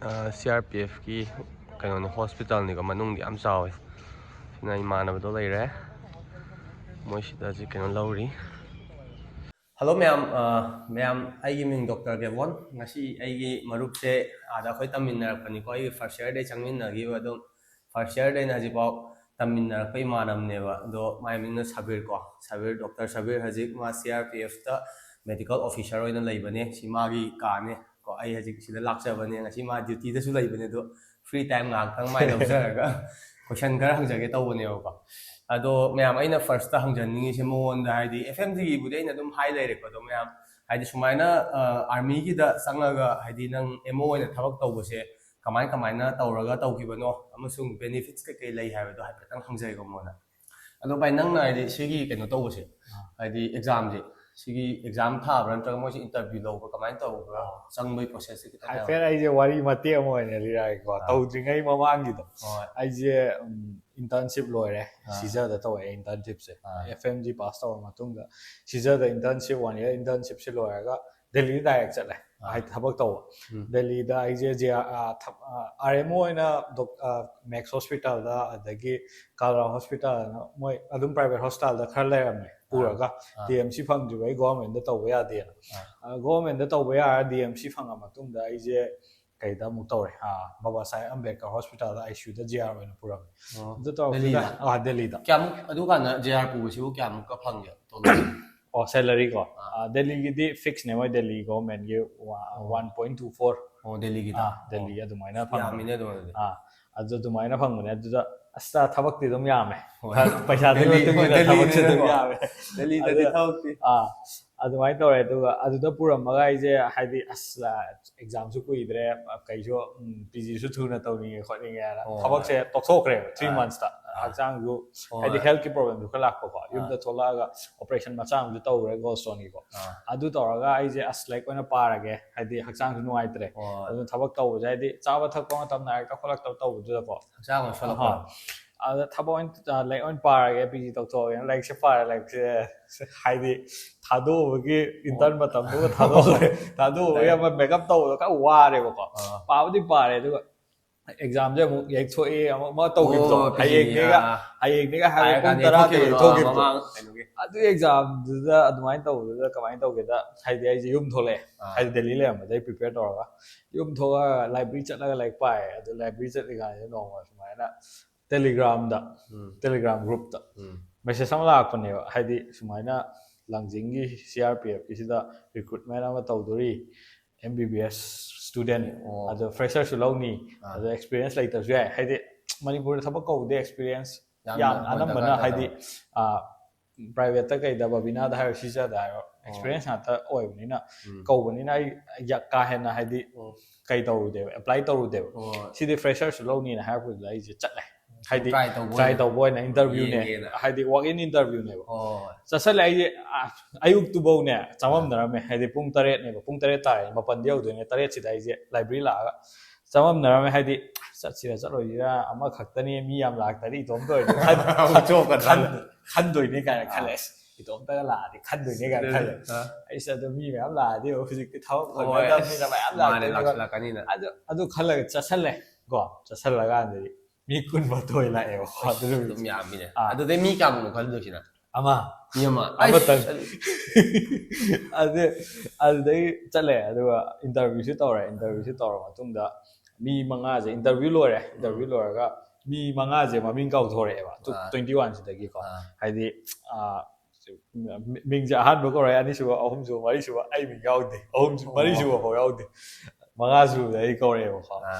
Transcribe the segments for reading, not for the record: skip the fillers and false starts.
CRPF ꯀꯤ ꯀꯩꯅꯣꯅꯤ ꯍꯣꯁꯄꯤꯇꯥꯜꯅꯤꯀꯣ ꯃꯅꯨꯡꯗꯤ ꯌꯥꯝ ꯆꯥꯎꯋꯦ ꯁꯤꯅ ꯏꯃꯥꯟꯅꯕꯗꯣ ꯂꯩꯔꯦ ꯃꯣꯏ ꯁꯤꯗ ꯍꯧꯖꯤꯛ ꯀꯩꯅꯣ ꯂꯧꯔꯤ ꯍꯜꯂꯣ ꯃꯌꯥꯝ ꯑꯩꯒꯤ ꯃꯤꯡ ꯗꯣꯛꯇꯔ ꯗꯦꯕꯣꯟ ꯉꯁꯤ ꯑꯩꯒꯤ ꯃꯔꯨꯞꯁꯦ ꯑꯥꯗ ꯑꯩꯈꯣꯏ ꯇꯝꯃꯤꯟꯅꯔꯛꯄꯅꯤꯀꯣ ꯑꯩꯒꯤ ꯐꯥꯔꯁ ꯏꯌꯔꯗꯩ ꯆꯪꯃꯤꯟꯅꯈꯤꯕ ꯑꯗꯨꯝ ꯐꯥꯔꯁ ꯏꯌꯔꯗꯩꯅ ꯍꯧꯖꯤꯛꯐꯥꯎ ꯇꯝꯃꯤꯟꯅꯔꯛꯄ ꯏꯃꯥꯟꯅꯕꯅꯦꯕ ꯑꯗꯣ ꯃꯥꯏ ꯃꯤꯡꯅ ꯁꯕꯤꯔ ꯀꯣ ꯁꯕꯤꯔ ꯗꯣꯛꯇꯔ ꯁꯕꯤꯔ ꯍꯧꯖꯤꯛ ꯃꯥ CRPFꯇ ꯃꯦꯗꯤꯀꯦꯜ ꯑꯣꯐꯤꯁꯔ ꯑꯣꯏꯅ ꯂꯩꯕꯅꯦ ꯁꯤ ꯃꯥꯒꯤ ꯀꯥꯅꯦ ꯀꯣ ꯑꯩ ꯍꯧꯖꯤꯛ ꯁꯤꯗ ꯂꯥꯛꯆꯕꯅꯦ ꯉꯁꯤ ꯃꯥ ꯗ꯭ꯌꯨꯇꯤꯗꯁꯨ ꯂꯩꯕꯅꯦ ꯑꯗꯣ ꯐ꯭ꯔꯤ ꯇꯥꯏꯝ ꯉꯥꯏꯍꯥꯛꯇꯪ ꯃꯥꯏ ꯂꯧꯖꯔꯒ ꯀꯣꯏꯁꯟ ꯈꯔ ꯍꯪꯖꯒꯦ ꯇꯧꯕꯅꯦꯕꯀꯣ ꯑꯗꯣ ꯃꯌꯥꯝ ꯑꯩꯅ ꯐꯥꯔꯁꯇ ꯍꯪꯖꯅꯤꯡꯉꯤꯁꯦ ꯃꯉꯣꯟꯗ ꯍꯥꯏꯗꯤ FMGꯒꯤꯕꯨꯗꯤ ꯑꯩꯅ ꯑꯗꯨꯝ ꯍꯥꯏ ꯂꯩꯔꯦꯀꯣ ꯑꯗꯣ ꯃꯌꯥꯝ ꯍꯥꯏꯗꯤ ꯁꯨꯃꯥꯏꯅ ꯑꯥꯔꯃꯤꯒꯤꯗ ꯆꯪꯉꯒ ꯍꯥꯏꯗꯤ ꯅꯪ MO ꯑꯣꯏꯅ ꯊꯕꯛ ꯇꯧꯕꯁꯦ ꯀꯃꯥꯏꯅ ꯇꯧꯔꯒ ꯇꯧꯈꯤꯕꯅꯣ ꯑꯃꯁꯨꯡ ꯕꯦꯅꯤꯐꯤꯠꯁ ꯀꯩꯀꯩ ꯂꯩ ꯍꯥꯏꯕꯗꯣ ꯍꯥꯏꯐꯦꯠꯇꯪ ꯍꯪꯖꯒꯦꯀꯣ ꯃꯉꯣꯟꯗ ꯑꯗꯣ ꯚꯥꯏ ꯅꯪꯅ ꯍꯥꯏꯗꯤ ꯁꯤꯒꯤ ꯀꯩꯅꯣ ꯇꯧꯕꯁꯦ ꯍꯥꯏꯗꯤ ꯑꯦꯛꯖꯥꯝꯁꯦ ꯁꯤꯒꯤ ꯑꯦꯛꯖꯥꯝ ꯊꯥꯕ꯭ꯔꯥ ꯅꯠꯇ꯭ꯔꯒ ꯃꯣꯏꯁꯤ ꯏꯟꯇꯔꯚꯤꯌꯨ ꯂꯧꯕ꯭ꯔꯥ ꯀꯃꯥꯏꯅ ꯇꯧꯕ꯭ꯔꯥ ꯆꯪꯕꯒꯤ ꯄ꯭ꯔꯣꯁꯦꯁꯁꯦ ꯈꯤꯇꯪ ꯍꯥꯏꯐꯦꯠ ꯑꯩꯁꯦ ꯋꯥꯔꯤ ꯃꯇꯦꯛ ꯑꯃ ꯑꯣꯏꯅ ꯂꯤꯔꯛꯑꯒꯦꯀꯣ ꯇꯧꯗ꯭ꯔꯤꯉꯩ ꯃꯃꯥꯡꯒꯤꯗꯣ ꯑꯩꯁꯦ ꯏꯟꯇꯔꯟꯁꯤꯞ ꯂꯣꯏꯔꯦ ꯁꯤꯖꯔꯗ ꯇꯧꯋꯦ ꯏꯟꯇꯔꯟꯁꯤꯞꯁꯦ FMG ꯄꯥꯁ ꯇꯧꯔ ꯃꯇꯨꯡꯗ ꯁꯤꯖꯔꯗ ꯏꯟꯇꯔꯟꯁꯤꯞ 1 ꯏꯌꯔ ꯏꯟꯇꯔꯟꯁꯤꯞꯁꯦ ꯂꯣꯏꯔꯒ ꯗꯦꯜꯂꯤꯗ ꯗꯥꯏꯔꯦꯛ ꯆꯠꯂꯦ ꯍꯥꯏꯗꯤ ꯊꯕꯛ ꯇꯧꯕ ꯗꯦꯜꯂꯤꯗ ꯑꯩꯁꯦ RMO ꯑꯣꯏꯅ ꯃꯦꯛꯁ ꯍꯣꯁꯄꯤꯇꯥꯜꯗ ꯑꯗꯒꯤ ꯀꯥꯂꯔꯥ ꯍꯣꯁꯄꯤꯇꯥꯜꯅ ꯃꯣꯏ ꯑꯗꯨꯝ ꯄ꯭ꯔꯥꯏꯚꯦꯠ ꯍꯣꯁꯄꯤꯇꯥꯜꯗ ꯈꯔ ꯂꯩꯔꯝꯃꯦ ꯄꯨꯔꯒ DMC ꯐꯪꯗ꯭ꯔꯤꯕ ꯑꯩ ꯒꯣꯚꯔꯟꯃꯦꯟꯇ ꯇꯧꯕ ꯌꯥꯗꯦꯅ ꯒꯣꯚꯔꯟꯃꯦꯟꯇ ꯇꯧꯕ ꯌꯥꯔ DMC ꯐꯪꯉ ꯃꯇꯨꯡꯗ ꯑꯩꯁꯦ ꯀꯩꯗ ꯑꯃꯨꯛ ꯇꯧꯔꯦ ꯕꯥꯕꯥ ꯁꯥꯍꯦꯕ ꯑꯝꯕꯦꯗꯀꯔ ꯍꯣꯁꯄꯤꯇꯥꯜꯗ ICUꯗ JR ꯑꯣꯏꯅ ꯄꯨꯔꯝꯃꯦ ꯑꯗꯨ ꯇꯧꯔꯛꯄꯗ ꯗꯦꯜꯂꯤꯗ ꯀꯌꯥꯃꯨꯛ ꯑꯗꯨꯀꯥꯟꯗ JR ꯄꯨꯕꯁꯤꯕꯨ ꯀꯌꯥꯃꯨꯛꯀ ꯐꯪꯒꯦ ꯁꯦꯂꯔꯤ ꯀꯣ ꯗꯦꯜꯂꯤꯒꯤꯗꯤ ꯐꯤꯛꯁꯅꯦ ꯃꯣꯏ ꯗꯦꯜꯂꯤ ꯒꯣꯚꯔꯟꯃꯦꯟꯠꯒꯤ 1.24 ꯗꯦꯜꯂꯤꯒꯤꯗ ꯗꯦꯜꯂꯤ ꯑꯗꯨꯃꯥꯏꯅ ꯐꯪꯕꯅꯦ ꯌꯥꯝꯃꯤꯅꯦ ꯑꯗꯨꯃꯥꯏꯅꯗꯤ ꯑꯗꯨ ꯑꯗꯨꯃꯥꯏꯅ ꯐꯪꯕꯅꯦ ꯑꯗꯨꯗ ꯑꯁ ꯊꯕꯛꯇꯤ ꯑꯗꯨꯝ ꯌꯥꯝꯃꯦ ꯄꯩꯁꯥꯗꯨꯒꯤ ꯃꯇꯨꯡ ꯏꯟꯅ ꯊꯕꯛꯁꯨ ꯑꯗꯨꯝ ꯌꯥꯝꯃꯦ ꯗꯦꯜꯂꯤꯗꯗꯤ ꯊꯕꯛꯇꯤ ꯑꯗꯨꯃꯥꯏꯅ ꯇꯧꯔꯦ ꯑꯗꯨꯒ ꯑꯗꯨꯗ ꯄꯨꯔꯝꯃꯒ ꯑꯩꯁꯦ ꯍꯥꯏꯗꯤ ꯑꯁ ꯑꯦꯛꯖꯥꯝꯁꯨ ꯀꯨꯏꯗ꯭ꯔꯦ ꯀꯩꯁꯨ PGꯁꯨ ꯊꯨꯅ ꯇꯧꯅꯤꯡꯉꯦ ꯈꯣꯠꯅꯤꯡꯉꯦꯅ ꯊꯕꯛꯁꯦ ꯇꯣꯛꯊꯣꯛꯈ꯭ꯔꯦꯕ 3 monthsꯇ ꯍꯛꯆꯥꯡꯁꯨ ꯍꯥꯏꯗꯤ ꯍꯦꯜꯊꯀꯤ ꯄ꯭ꯔꯣꯕ꯭ꯂꯦꯝꯁꯨ ꯈꯔ ꯂꯥꯛꯄꯀꯣ ꯌꯨꯝꯗ ꯊꯣꯛꯂꯛꯑꯒ ꯑꯣꯄꯔꯦꯁꯟ ꯃꯆꯥ ꯑꯃꯁꯨ ꯇꯧꯔꯦ ꯒꯣꯜꯁꯇꯣꯟꯒꯤꯀꯣ ꯑꯗꯨ ꯇꯧꯔꯒ ꯑꯩꯁꯦ ꯑꯁ ꯂꯥꯏꯔꯤꯛ ꯑꯣꯏꯅ ꯄꯥꯔꯒꯦ ꯍꯥꯏꯗꯤ ꯍꯛꯆꯥꯡꯁꯨ ꯅꯨꯡꯉꯥꯏꯇ꯭ꯔꯦ ꯑꯗꯨꯅ ꯊꯕꯛ ꯇꯧꯕꯁꯦ ꯍꯥꯏꯗꯤ ꯆꯥꯕ ꯊꯛꯄ ꯃꯇꯝ ꯅꯥꯏꯔꯛꯇ ꯈꯣꯠꯂꯛꯇꯕ ꯇꯧꯕꯗꯨꯗꯀꯣ ꯍꯛꯆꯥꯡ ꯁꯣꯜꯂꯛꯄ ꯑꯗ ꯊꯕꯛ ꯂꯥꯏꯔꯤꯛ ꯑꯣꯏꯅ ꯄꯥꯔꯒꯦ PG ꯇꯧꯊꯣꯛꯑꯒꯦ ꯂꯥꯏꯔꯤꯛꯁꯦ ꯄꯥꯔꯦ ꯂꯥꯏꯔꯤꯛꯁꯦ ꯍꯥꯏꯗꯤ ꯊꯥꯗꯣꯛꯎꯕꯒꯤ ꯏꯟꯇꯔꯟ ꯃꯇꯝꯗꯨꯒ ꯊꯥꯗꯣꯛꯎꯕꯒꯤ ꯑꯃ ꯃꯦꯀꯞ ꯇꯧꯕꯗꯣ ꯈꯔ ꯋꯥꯔꯦꯕꯀꯣ ꯄꯥꯕꯨꯗꯤ ꯄꯥꯔꯦ ꯑꯗꯨꯒ ꯑꯦꯛꯖꯥꯝꯁꯦ ꯑꯃꯨꯛ ꯌꯩꯊꯣꯛꯑꯦ ꯑꯃꯨꯛ ꯇꯧꯈꯤꯕꯗꯣ ꯍꯌꯦꯡꯅꯦꯒ ꯍꯥꯏꯔꯦ ꯄꯨꯡ 10ꯗ ꯌꯩꯊꯣꯛꯈꯤꯕꯗꯣ ꯑꯗꯨ ꯑꯦꯛꯖꯥꯝꯗꯨꯗ ꯑꯗꯨꯃꯥꯏꯅ ꯇꯧꯕꯗꯨꯗ ꯀꯃꯥꯏꯅ ꯇꯧꯒꯦꯗ ꯍꯥꯏꯗꯤ ꯑꯩꯁꯦ ꯌꯨꯝ ꯊꯣꯛꯂꯛꯑꯦ ꯍꯥꯏꯗꯤ ꯗꯦꯜꯂꯤ ꯂꯩꯔꯝꯕꯗꯩ ꯄ꯭ꯔꯤꯄꯦꯌꯔ ꯇꯧꯔꯒ ꯌꯨꯝ ꯊꯣꯛꯂꯛꯑꯒ ꯂꯥꯏꯕ꯭ꯔꯦꯔꯤ ꯆꯠꯂꯒ ꯂꯥꯏꯔꯤꯛ ꯄꯥꯏ ꯑꯗꯨ ꯂꯥꯏꯕ꯭ꯔꯦꯔꯤ ꯆꯠꯂꯤꯀꯥꯟꯗ ꯅꯣꯡꯃ ꯁꯨꯃꯥꯏꯅ ꯇꯦꯂꯤꯒ꯭ꯔꯥꯝ ꯒ꯭ꯔꯨꯞꯇ ꯃꯦꯁꯦꯖ ꯑꯃ ꯂꯥꯛꯄꯅꯦꯕ ꯍꯥꯏꯗꯤ ꯁꯨꯃꯥꯏꯅ ꯂꯥꯡꯖꯤꯡꯒꯤ CRPFꯀꯤꯁꯤꯗ ꯔꯤꯀ꯭ꯔꯨꯠꯃꯦꯟ ꯑꯃ ꯇꯧꯗꯣꯔꯤ MBBS ꯁ꯭ꯇꯨꯗꯦꯟ ꯑꯗꯣ ꯐ꯭ꯔꯦꯁꯔꯁꯨ ꯂꯧꯅꯤ ꯑꯗꯣ ꯑꯦꯛꯁꯄꯤꯔꯤꯌꯦꯟꯁ ꯂꯩꯇꯕꯁꯨ ꯌꯥꯏ ꯍꯥꯏꯗꯤ ꯃꯅꯤꯄꯨꯔꯗ ꯊꯕꯛ ꯀꯧꯕꯗꯤ ꯑꯦꯛꯁꯄꯤꯔꯤꯌꯦꯟꯁ ꯌꯥꯝ ꯑꯅꯝꯕꯅ ꯍꯥꯏꯗꯤ ꯄ꯭ꯔꯥꯏꯚꯦꯠꯇ ꯀꯩꯗ ꯕꯕꯤꯅꯥꯗ ꯍꯥꯏꯔꯣ ꯁꯤꯖꯗ ꯍꯥꯏꯔꯣ ꯑꯦꯛꯁꯄꯤꯔꯤꯌꯦꯟꯁ ꯉꯥꯛꯇ ꯑꯣꯏꯕꯅꯤꯅ ꯀꯧꯕꯅꯤꯅ ꯑꯩ ꯀꯥ ꯍꯦꯟꯅ ꯍꯥꯏꯗꯤ ꯀꯩ ꯇꯧꯔꯨꯗꯦꯕ ꯑꯦꯄ꯭ꯂꯥꯏ ꯇꯧꯔꯨꯗꯦꯕ ꯁꯤꯗꯤ ꯐ꯭ꯔꯦꯁꯔꯁꯨ ꯂꯧꯅꯤꯅ ꯍꯥꯏꯔꯛꯄꯗꯨꯗ ꯑꯩꯁꯦ ꯆꯠꯂꯦ ꯍꯥꯏꯗꯤ ꯇ꯭ꯔꯥꯏ ꯇꯧꯕ ꯑꯣꯏꯅ ꯏꯟꯇꯔꯚꯤꯌꯨꯅꯦ ꯍꯥꯏꯗꯤ ꯋꯥꯛ ꯏꯟ ꯏꯟꯇꯔꯚꯤꯌꯨꯅꯦꯕ ꯆꯠꯁꯜꯂꯦ ꯑꯩꯁꯦ ꯑꯌꯨꯛꯇꯨꯐꯧꯅꯦ ꯆꯃꯝꯅꯔꯝꯃꯦ ꯍꯥꯏꯗꯤ ꯄꯨꯡ 7ꯅꯦꯕ ꯄꯨꯡ 7 ꯇꯥꯔꯦ 7ꯗ ꯌꯧꯗꯣꯏꯅꯦ 7ꯁꯤꯗ ꯑꯩꯁꯦ ꯂꯥꯏꯕ꯭ꯔꯦꯔꯤ ꯂꯥꯛꯑꯒ ꯆꯃꯝꯅꯔꯝꯃꯦ ꯍꯥꯏꯗꯤ ꯆꯠꯁꯤꯔ ꯆꯠꯂꯣꯏꯁꯤꯔ ꯑꯃꯈꯛꯇꯅꯤ ꯃꯤ ꯌꯥꯝ ꯂꯥꯛꯇꯔꯤ ꯏꯇꯣꯝꯇ ꯑꯣꯏꯔꯗꯤ ꯈꯟꯗꯣꯏꯅꯦ ꯀꯥꯏꯅ ꯈꯜꯂꯦ ꯏꯇꯣꯝꯇꯒ ꯂꯥꯛꯑꯗꯤ ꯈꯟꯗꯣꯏꯅꯦ ꯀꯥꯏꯅ ꯈꯜꯂꯦ ꯑꯩꯁꯦ ꯑꯗꯨ ꯃꯤ ꯃꯌꯥꯝ ꯂꯥꯛꯑꯗꯤ ꯍꯧꯖꯤꯛꯇꯤ ꯊꯕꯛ ꯐꯪꯅꯗꯕꯅꯤꯅ ꯃꯌꯥꯝ ꯂꯥꯛꯇꯣꯏꯅꯦ ꯑꯗꯨ ꯈꯜꯂꯒ ꯆꯠꯁꯜꯂꯦ ꯀꯣ ꯆꯠꯁꯜꯂꯀꯥꯟꯗꯗꯤ ꯃꯤ 12 ꯂꯥꯛꯑꯦꯕ ꯑꯗꯨꯝ ꯌꯥꯝꯃꯤꯅꯦ ꯑꯗꯨꯗꯩ ꯃꯤ ꯀꯌꯥꯃꯨꯛꯅꯣ ꯈꯜꯂꯨꯁꯤꯅ ꯃꯤ ꯑꯃꯇꯪ ꯑꯗꯨꯗꯩ ꯆꯠꯂꯦ ꯑꯗꯨꯒ ꯏꯟꯇꯔꯚꯤꯌꯨꯁꯨ ꯇꯧꯔ ꯃꯇꯨꯡꯗ ꯃꯤ 5ꯁꯦ ꯏꯟꯇꯔꯚꯤꯌꯨ ꯂꯣꯏꯔꯒ ꯃꯤ 5ꯁꯦ ꯃꯃꯤꯡ ꯀꯥꯎꯊꯣꯔꯛꯑꯦꯕ 21 ꯁꯤꯗꯒꯤꯀꯣ ꯍꯥꯏꯗꯤ ꯃꯤꯡꯁꯦ ꯑꯍꯥꯟꯕ ꯀꯧꯔꯛꯑꯦ ꯑꯅꯤꯁꯨꯕ ꯑꯍꯨꯝꯁꯨꯕ ꯃꯔꯤꯁꯨꯕ ꯑꯩ ꯃꯤꯡ ꯌꯥꯎꯗꯦ ꯃꯔꯤꯁꯨꯕ ꯐꯥꯎ ꯌꯥꯎꯗꯦ 5ꯁꯨꯕꯗ ꯑꯩ ꯀꯧꯔꯛꯑꯦꯕꯀꯣ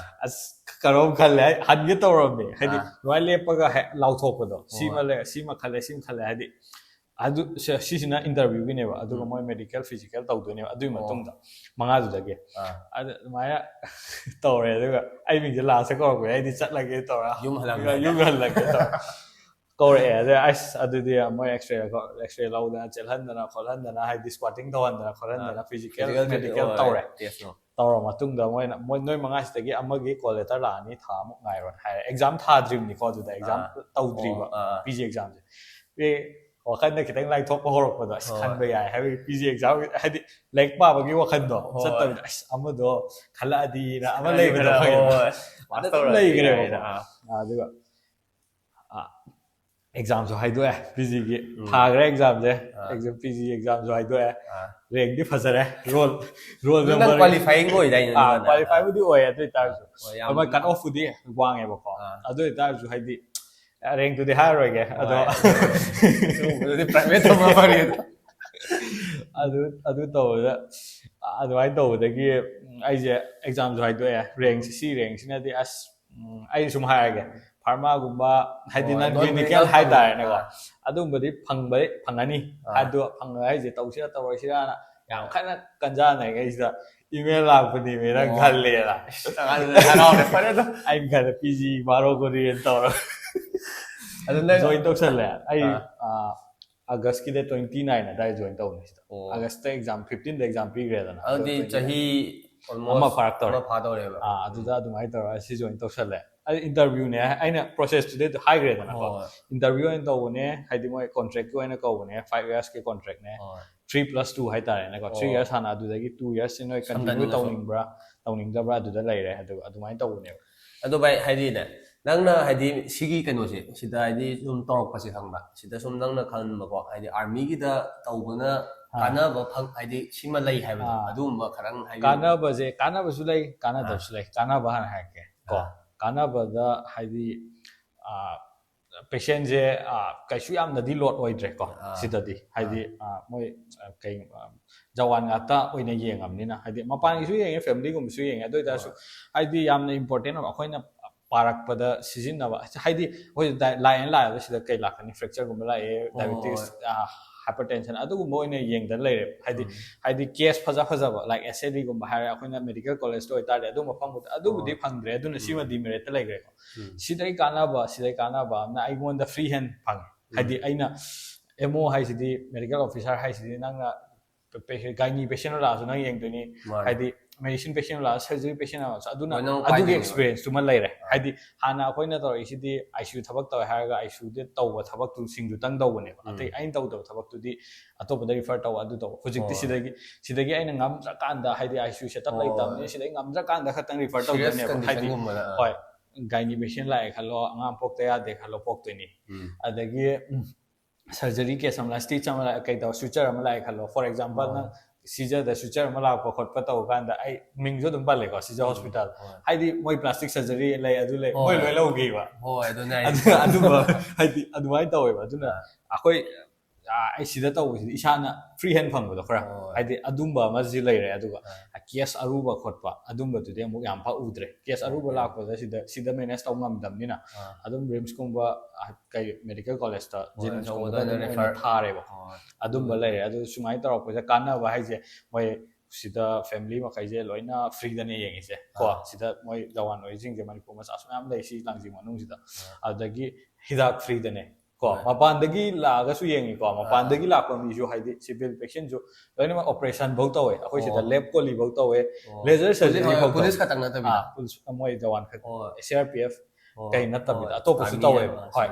ꯑꯁ ꯀꯔꯣꯝ ꯈꯜꯂꯦ ꯍꯟꯒꯦ ꯇꯧꯔꯝꯃꯦ ꯍꯥꯏꯗꯤ ꯑꯗꯨꯃꯥꯏꯅ ꯂꯦꯞꯄꯒ ꯂꯥꯎꯊꯣꯛꯄꯗꯣ ꯁꯤꯃ ꯈꯜꯂꯦ ꯍꯥꯏꯗꯤ ꯑꯗꯨ ꯁꯤꯁꯤꯅ ꯏꯟꯇꯔꯚꯤꯌꯨꯒꯤꯅꯦꯕ ꯑꯗꯨꯒ ꯃꯣꯏ ꯃꯦꯗꯤꯀꯦꯜ ꯐꯤꯖꯤꯀꯦꯜ ꯇꯧꯗꯣꯏꯅꯦꯕ ꯑꯗꯨꯒꯤ ꯃꯇꯨꯡꯗ 5ꯗꯨꯗꯒꯤ ꯑꯗꯨꯃꯥꯏꯅ ꯇꯧꯔꯦ ꯑꯗꯨꯒ ꯑꯩ ꯃꯤꯡꯁꯦ ꯂꯥꯁꯇ ꯀꯧꯔꯛꯄ ꯑꯩꯗꯤ ꯆꯠꯂꯒꯦ ꯇꯧꯔ ꯌꯨꯝ ꯍꯜꯂꯒꯦ ꯇꯧꯔ ꯀꯧꯔꯛꯑꯦ ꯑꯗ ꯑꯁ ꯑꯗꯨꯗꯤ ꯃꯣꯏ ꯑꯦꯛꯁꯔꯦ ꯂꯧꯗꯅ ꯆꯦꯜꯍꯟꯗꯅ ꯈꯣꯠꯍꯟꯗꯅ ꯍꯥꯏꯗꯤ ꯁ꯭ꯀ꯭ꯋꯥꯇꯤꯡ ꯇꯧꯍꯟꯗꯅ ꯈꯣꯠꯍꯟꯗꯅ ꯐꯤꯖꯤꯀꯦꯜ ꯃꯦꯗꯤꯀꯦꯜ ꯇꯧꯔ ꯃꯇꯨꯡꯗ ꯃꯣꯏꯅ ꯅꯣꯏ 5ꯁꯤꯗꯒꯤ ꯑꯃꯒꯤ ꯀꯣꯜ ꯂꯦꯇꯔ ꯂꯥꯛꯑꯅꯤ ꯊꯥ ꯑꯃꯨꯛ ꯉꯥꯏꯔꯣꯅ ꯍꯥꯏꯔꯦ ꯑꯦꯛꯖꯥꯝ ꯊꯥꯗ꯭ꯔꯤꯕꯅꯤꯀꯣ ꯑꯗꯨꯗ ꯑꯦꯛꯖꯥꯝ ꯇꯧꯗ꯭ꯔꯤꯕ PG ꯑꯦꯛꯖꯥꯝꯁꯦ ꯋꯥꯈꯜꯗ ꯈꯤꯇꯪ ꯂꯥꯏꯊꯣꯛꯄ ꯍꯧꯔꯛꯄꯗꯣ ꯑꯁ ꯈꯟꯕ ꯌꯥꯏ ꯍꯥꯏꯕꯗꯤ ꯄꯤꯖꯤ ꯑꯦꯛꯖꯥꯝ ꯍꯥꯏꯗꯤ ꯂꯥꯏꯔꯤꯛ ꯄꯥꯕꯒꯤ ꯋꯥꯈꯜꯗꯣ ꯆꯠꯇꯕꯤꯗ ꯑꯁ ꯑꯃꯗꯣ ꯈꯜꯂꯛꯑꯗꯤꯅ ꯑꯃ ꯂꯩꯕꯗꯣ ꯑꯗꯨꯝ ꯂꯩꯈ꯭ꯔꯦꯕ ꯑꯗꯨꯒ ꯑꯦꯛꯖꯥꯝꯁꯨ ꯍꯥꯏꯗꯣꯛꯑꯦ ꯄꯤꯖꯤꯒꯤ ꯊꯥꯈ꯭ꯔꯦ ꯑꯦꯛꯖꯥꯝꯁꯦ ꯄꯤꯖꯤ ꯑꯦꯛꯖꯥꯝꯁꯨ ꯍꯥꯏꯗꯣꯛꯑꯦ ꯔꯦꯡꯗꯤ ꯐꯖꯔꯦ ꯔꯣꯜ ꯅꯪ ꯀ꯭ꯋꯥꯂꯤꯐꯥꯏꯌꯤꯡ ꯑꯣꯏꯗꯥꯏꯅꯦ ꯀ꯭ꯋꯥꯂꯤꯐꯥꯏꯕꯨꯗꯤ ꯑꯣꯏ ꯑꯗꯨ ꯑꯣꯏꯇꯥꯔꯁꯨ ꯍꯣꯏ ꯀꯠ ꯑꯣꯐꯄꯨꯗꯤ ꯋꯥꯡꯉꯦꯕꯀꯣ ꯑꯗꯨ ꯑꯣꯏꯇꯥꯔꯁꯨ ꯍꯥꯏꯗꯤ ꯔꯦꯡꯛꯇꯨꯗꯤ ꯍꯥꯏꯔꯔꯣꯏꯒꯦ ꯑꯗꯣ ꯄ꯭ꯔꯥꯏꯚꯦꯠ ꯇꯧꯕ ꯐꯔꯦ ꯑꯗꯨ ꯇꯧꯕꯗ ꯑꯗꯨꯃꯥꯏꯅ ꯇꯧꯕꯗꯒꯤ ꯑꯩꯁꯦ ꯑꯦꯛꯖꯥꯝꯁꯨ ꯍꯥꯏꯗꯣꯛꯑꯦ ꯔꯦꯡꯛꯁꯤ ꯁꯤ ꯔꯦꯡꯛꯁꯤꯅꯗꯤ ꯑꯁ ꯑꯩ ꯁꯨꯝ ꯍꯥꯏꯔꯒꯦ ꯐꯥꯔꯃꯥꯒꯨꯝꯕ ꯍꯥꯏꯗꯤ ꯅꯟ ꯀ꯭ꯂꯤꯅꯤꯀꯦꯜ ꯍꯥꯏꯇꯥꯔꯦꯅꯦꯀꯣ ꯑꯗꯨꯝꯕꯗꯤ ꯐꯪꯒꯅꯤ ꯑꯗꯣ ꯐꯪꯉ ꯍꯥꯏꯁꯦ ꯇꯧꯁꯤꯔꯥ ꯇꯧꯔꯣꯏꯁꯤꯔꯥꯅ ꯌꯥꯝ ꯀꯟꯅ ꯀꯟꯖꯥꯟꯅꯔꯤꯉꯩꯁꯤꯗ ꯏꯃꯦꯜ ꯂꯥꯛꯄꯅꯦꯃꯤ ꯅꯪ ꯈꯜꯂꯦꯅ ꯑꯩꯅ ꯈꯜꯂꯦ ꯄꯤꯖꯤ ꯃꯥꯔꯣꯒꯣꯔꯤꯅ ꯇꯧꯔꯒ ꯖꯣꯏꯟ ꯇꯧꯁꯜꯂꯦ ꯑꯩ ꯑꯥꯒꯁꯀꯤ ꯗꯦꯠ 29 ꯑꯗꯥꯏꯗ ꯖꯣꯏꯟ ꯇꯧꯕꯅꯦ ꯁꯤꯗ ꯑꯥꯒꯁꯇ ꯑꯦꯛꯖꯥꯝ 15ꯗ ꯑꯦꯛꯖꯥꯝ ꯄꯤꯈ꯭ꯔꯦꯗꯅ ꯑꯗꯨꯗꯤ ꯆꯍꯤ ꯑꯃ ꯐꯥꯔꯛꯇꯧꯔꯦ ꯐꯥꯗꯧꯔꯦꯕ ꯑꯗꯨꯗ ꯑꯗꯨꯃꯥꯏꯅ ꯇꯧꯔꯒ ꯁꯤ ꯖꯣꯏꯟ ꯇꯧꯁꯜꯂꯦ ꯑꯗꯨ ꯏꯟꯇꯔꯚꯤꯌꯨꯅꯦ ꯑꯩꯅ ꯄ꯭ꯔꯣꯁꯦꯁꯇꯨꯗꯤ ꯍꯥꯏꯈ꯭ꯔꯦꯗꯅꯀꯣ ꯏꯟꯇꯔꯚꯤꯌꯨ ꯑꯣꯏꯅ ꯇꯧꯕꯅꯦ ꯍꯥꯏꯗꯤ ꯃꯣꯏ ꯀꯣꯟꯇ꯭ꯔꯦꯛꯀꯤ ꯑꯣꯏꯅ ꯀꯧꯕꯅꯦ 5 ꯏꯌꯔꯁꯀꯤ ꯀꯣꯟꯇ꯭ꯔꯦꯛꯅꯦ 3+2 ꯍꯥꯏꯇꯥꯔꯦꯅꯦꯀꯣ 3 ꯏꯌꯔꯁ ꯍꯥꯟꯅ ꯑꯗꯨꯗꯒꯤ 2 ꯏꯌꯔꯁꯁꯤ ꯅꯣꯏ ꯀꯟꯇꯤꯅ꯭ꯌꯨ ꯇꯧꯅꯤꯡꯕ꯭ꯔꯥ ꯇꯧꯅꯤꯡꯗꯕ꯭ꯔꯥ ꯑꯗꯨꯗ ꯂꯩꯔꯦ ꯑꯗꯨꯒ ꯑꯗꯨꯃꯥꯏꯅ ꯇꯧꯕꯅꯦꯕ ꯑꯗꯣ ꯚꯥꯏ ꯍꯥꯏꯗꯤꯅꯦ ꯅꯪꯅ ꯍꯥꯏꯗꯤ ꯁꯤꯒꯤ ꯀꯩꯅꯣꯁꯦ ꯁꯤꯗ ꯍꯥꯏꯗꯤ ꯁꯨꯝ ꯇꯧꯔꯛꯄꯁꯦ ꯈꯪꯕ ꯁꯤꯗ ꯁꯨꯝ ꯅꯪꯅ ꯈꯟꯕꯀꯣ ꯍꯥꯏꯗꯤ ꯑꯥꯔꯃꯤꯒꯤꯗ ꯇꯧꯕꯅ ꯀꯥꯟꯅꯕ ꯍꯥꯏꯗꯤ ꯁꯤꯃ ꯂꯩ ꯍꯥꯏꯕꯗꯣ ꯑꯗꯨꯒꯨꯝꯕ ꯈꯔꯪ ꯍꯥꯏꯕꯤꯌꯨ ꯀꯥꯟꯅꯕꯁꯦ ꯀꯥꯟꯅꯕꯁꯨ ꯂꯩ ꯀꯥꯟꯅꯗꯕꯁꯨ ꯂꯩ ꯀꯥꯟꯅꯕ ꯍꯥꯟꯅ ꯍꯥꯏꯔꯛꯀꯦ ꯀꯣ ꯀꯥꯟꯅꯕꯗ ꯍꯥꯏꯗꯤ ꯄꯦꯁꯦꯟꯁꯦ ꯀꯩꯁꯨ ꯌꯥꯝꯅꯗꯤ ꯂꯣꯠ ꯑꯣꯏꯗ꯭ꯔꯦꯀꯣ ꯁꯤꯗꯗꯤ ꯍꯥꯏꯗꯤ ꯃꯣꯏ ꯀꯩ ꯖꯋꯥꯟ ꯉꯥꯛꯇ ꯑꯣꯏꯅ ꯌꯦꯡꯉꯕꯅꯤꯅ ꯍꯥꯏꯗꯤ ꯃꯄꯥꯟꯒꯤꯁꯨ ꯌꯦꯡꯉꯦ ꯐꯦꯃꯤꯂꯤꯒꯨꯝꯕꯁꯨ ꯌꯦꯡꯉꯦ ꯑꯗꯨ ꯑꯣꯏꯇꯥꯔꯁꯨ ꯍꯥꯏꯗꯤ ꯌꯥꯝꯅ ꯏꯝꯄꯣꯔꯇꯦꯟ ꯑꯣꯏꯕ ꯑꯩꯈꯣꯏꯅ ꯄꯥꯔꯛꯄꯗ ꯁꯤꯖꯤꯟꯅꯕ ꯍꯥꯏꯗꯤ ꯑꯩꯈꯣꯏ ꯂꯥꯛꯑꯒ ꯁꯤꯗ ꯀꯩ ꯂꯥꯛꯀꯅꯤ ꯐ꯭ꯔꯦꯛꯆꯔꯒꯨꯝꯕ ꯂꯥꯛꯑꯦ ꯗꯥꯏꯕꯦꯇꯤꯁ ꯍꯥꯏꯄꯔꯇꯦꯟꯁꯟ ꯑꯗꯨꯒꯨꯝꯕ ꯑꯣꯏꯅ ꯌꯦꯡꯗꯅ ꯂꯩꯔꯦꯕ ꯍꯥꯏꯗꯤ ꯀꯦꯁ ꯐꯖꯕ ꯂꯥꯏꯛ SADꯒꯨꯝꯕ ꯍꯥꯏꯔꯦ ꯑꯩꯈꯣꯏꯅ ꯃꯦꯗꯤꯀꯦꯜ ꯀꯣꯂꯦꯖꯇ ꯑꯣꯏꯇꯥꯔꯗꯤ ꯑꯗꯨꯝꯕ ꯐꯪꯕꯗ ꯑꯗꯨꯕꯨꯗꯤ ꯐꯪꯗ꯭ꯔꯦ ꯑꯗꯨꯅ ꯁꯤꯃ ꯗꯤꯃꯦꯔꯤꯠꯇ ꯂꯩꯈ꯭ꯔꯦꯀꯣ ꯁꯤꯗꯩ ꯀꯥꯟꯅꯕ ꯑꯃꯅ ꯑꯩꯉꯣꯟꯗ ꯐ꯭ꯔꯤ ꯍꯦꯟ ꯐꯪꯉꯦ ꯍꯥꯏꯗꯤ ꯑꯩꯅ MO ꯍꯥꯏꯁꯤꯗꯤ ꯃꯦꯗꯤꯀꯦꯜ ꯑꯣꯐꯤꯁꯥꯔ ꯍꯥꯏꯁꯤꯗꯤ ꯅꯪꯅ ꯒꯥꯏꯅꯤ ꯄꯦꯁꯦꯟ ꯂꯥꯛꯑꯁꯨ ꯅꯪ ꯌꯦꯡꯗꯣꯏꯅꯤ ꯍꯥꯏꯗꯤ ꯃꯦꯗꯤꯁꯤꯟ ꯄꯦꯁꯦꯟ ꯂꯥꯛꯑꯁꯨ ꯁꯔꯖꯔꯤ ꯄꯦꯁꯦꯟ ꯂꯥꯛꯑꯁꯨ ꯑꯗꯨꯅ ꯑꯗꯨꯒꯤ ꯑꯦꯛꯁꯄꯤꯔꯤꯌꯦꯟꯁꯇꯨꯃ ꯂꯩꯔꯦ ꯍꯥꯏꯗꯤ ꯍꯥꯟꯅ ꯑꯩꯈꯣꯏꯅ ꯇꯧꯔꯛꯏꯁꯤꯗꯤ ICU ꯊꯕꯛ ꯇꯧꯋꯦ ꯍꯥꯏꯔꯒ ICUꯗ ꯇꯧꯕ ꯊꯕꯛꯇꯨꯁꯤꯡꯗꯨꯇꯪ ꯇꯧꯕꯅꯦꯕ ꯑꯇꯩ ꯑꯩꯅ ꯇꯧꯗꯕ ꯊꯕꯛꯇꯨꯗꯤ ꯑꯇꯣꯞꯄꯗ ꯔꯤꯐꯔ ꯇꯧꯕ ꯑꯗꯨ ꯇꯧꯕ ꯍꯧꯖꯤꯛꯇꯤ ꯁꯤꯗꯒꯤ ꯑꯩꯅ ꯉꯝꯗ꯭ꯔꯀꯥꯟꯗ ꯍꯥꯏꯗꯤ ICU ꯁꯦꯇꯞ ꯂꯩꯇꯕꯅꯤꯅ ꯁꯤꯗꯩ ꯉꯝꯗ꯭ꯔꯀꯥꯟꯗ ꯈꯛꯇꯪ ꯔꯤꯐꯔ ꯇꯧꯗꯣꯏꯅꯦꯕ ꯍꯥꯏꯗꯤ ꯍꯣꯏ ꯒꯥꯏꯅꯤ ꯄꯦꯁꯦꯟ ꯂꯥꯛꯑꯦ ꯈꯜꯂꯣ ꯑꯉꯥꯡ ꯄꯣꯛꯇ ꯌꯥꯗꯦ ꯈꯜꯂꯣ ꯄꯣꯛꯇꯣꯏꯅꯤ ꯑꯗꯒꯤ ꯁꯔꯖꯔꯤ ꯀꯦꯁ ꯑꯃ ꯁ꯭ꯇꯤꯆ ꯑꯃ ꯀꯩ ꯇꯧ ꯁ꯭ꯋꯤꯆꯔ ꯑꯃ ꯂꯥꯛꯑꯦ ꯈꯜꯂꯣ ꯐꯣꯔ ꯑꯦꯛꯖꯥꯝꯄꯜ ꯅꯪ ꯁꯤꯖꯔꯗ ꯁ꯭ꯋꯤꯆꯔ ꯑꯃ ꯂꯥꯛꯄ ꯈꯣꯠꯄ ꯇꯧꯕ ꯀꯥꯟꯗ ꯑꯩ ꯃꯤꯡꯁꯨ ꯑꯗꯨꯝ ꯄꯜꯂꯦꯀꯣ ꯁꯤꯖꯔ ꯍꯣꯁꯄꯤꯇꯥꯜ ꯍꯥꯏꯗꯤ ꯃꯣꯏ ꯄ꯭ꯂꯥꯁꯇꯤꯛ ꯁꯔꯖꯔꯤ ꯂꯩ ꯑꯗꯨ ꯂꯩ ꯃꯣꯏ ꯂꯣꯏ ꯂꯧꯈꯤꯕ ꯑꯗꯨꯝꯕ ꯍꯥꯏꯗꯤ ꯑꯗꯨꯃꯥꯏꯅ ꯇꯧꯋꯦꯕ ꯑꯗꯨꯅ ꯑꯩꯈꯣꯏ ꯑꯩ ꯁꯤꯗ ꯇꯧꯕꯁꯤꯗꯤ ꯏꯁꯥꯅ ꯐ꯭ꯔꯤ ꯍꯦꯟ ꯐꯪꯕꯗꯣ ꯈꯔ ꯍꯥꯏꯗꯤ ꯑꯗꯨꯝꯕ ꯑꯃꯁꯤ ꯂꯩꯔꯦ ꯑꯗꯨꯒ ꯀꯦꯁ ꯑꯔꯨꯕ ꯈꯣꯠꯄ ꯑꯗꯨꯝꯕꯗꯨꯗꯤ ꯑꯃꯨꯛ ꯌꯥꯝ ꯄꯥꯛ ꯎꯗ꯭ꯔꯦ ꯀꯦꯁ ꯑꯔꯨꯕ ꯂꯥꯛꯄꯗ ꯁꯤꯗ ꯃꯦꯅꯦꯖ ꯇꯧ ꯉꯝꯗꯕꯅꯤ나 ꯑꯗꯨꯝ ꯔꯤꯝꯁꯀꯨꯝꯕ ꯀꯩ ꯃꯦꯗꯤꯀꯦꯜ ꯀꯣꯂꯦꯖꯇ ꯖꯦꯅꯤꯝꯁꯀꯨꯝꯕꯗ ꯑꯗꯨꯝ ꯑꯣꯏꯅ ꯊꯥꯔꯦꯕ ꯑꯗꯨꯝꯕ ꯂꯩꯔꯦ ꯑꯗꯨ ꯁꯨꯃꯥꯏꯅ ꯇꯧꯔꯛꯄꯁꯦ ꯀꯥꯟꯅꯕ ꯍꯥꯏꯁꯦ ꯃꯣꯏ ꯁꯤꯗ ꯐꯦꯃꯤꯂꯤ ꯃꯈꯩꯁꯦ ꯂꯣꯏꯅ ꯐ꯭ꯔꯤꯗꯅꯦ ꯌꯦꯡꯉꯤꯁꯦ ꯀꯣ ꯁꯤꯗ ꯃꯣꯏ ꯖꯋꯥꯟ ꯑꯣꯏꯔꯤꯁꯤꯡꯁꯦ ꯃꯅꯤꯄꯨꯔ ꯃꯆꯥꯁꯨ ꯃꯌꯥꯝ ꯂꯩ ꯁꯤ ꯂꯥꯡꯖꯤꯡ ꯃꯅꯨꯡꯁꯤꯗ ꯑꯗꯨꯗꯒꯤ ꯍꯤꯗꯥꯛ ꯐ꯭ꯔꯤꯗꯅꯦ ꯀꯣ ꯃꯄꯥꯟꯗꯒꯤ ꯂꯥꯛꯑꯒꯁꯨ ꯌꯦꯡꯉꯤꯀꯣ ꯃꯄꯥꯟꯗꯒꯤ ꯂꯥꯛꯄ ꯃꯤꯁꯨ ꯍꯥꯏꯗꯤ ꯁꯤꯚꯤꯜ ꯄꯦꯁꯦꯟꯁꯨ ꯂꯣꯏꯅꯃꯛ ꯑꯣꯄꯔꯦꯁꯟ ꯐꯧ ꯇꯧꯋꯦ ꯑꯩꯈꯣꯏ ꯁꯤꯗ ꯂꯦꯞ ꯀꯣꯂꯤ ꯐꯧ ꯇꯧꯋꯦ ꯂꯦꯖꯔ ꯁꯔꯖꯔꯤ ꯐꯧ ꯄꯨꯂꯤꯁ ꯈꯛꯇꯪ ꯅꯠꯇꯕꯤꯗ ꯃꯣꯏ ꯖꯋꯥꯟ CRPF ꯀꯩ ꯅꯠꯇꯕꯤꯗ ꯑꯇꯣꯞꯄꯁꯨ ꯇꯧꯋꯦꯕ ꯍꯣꯏ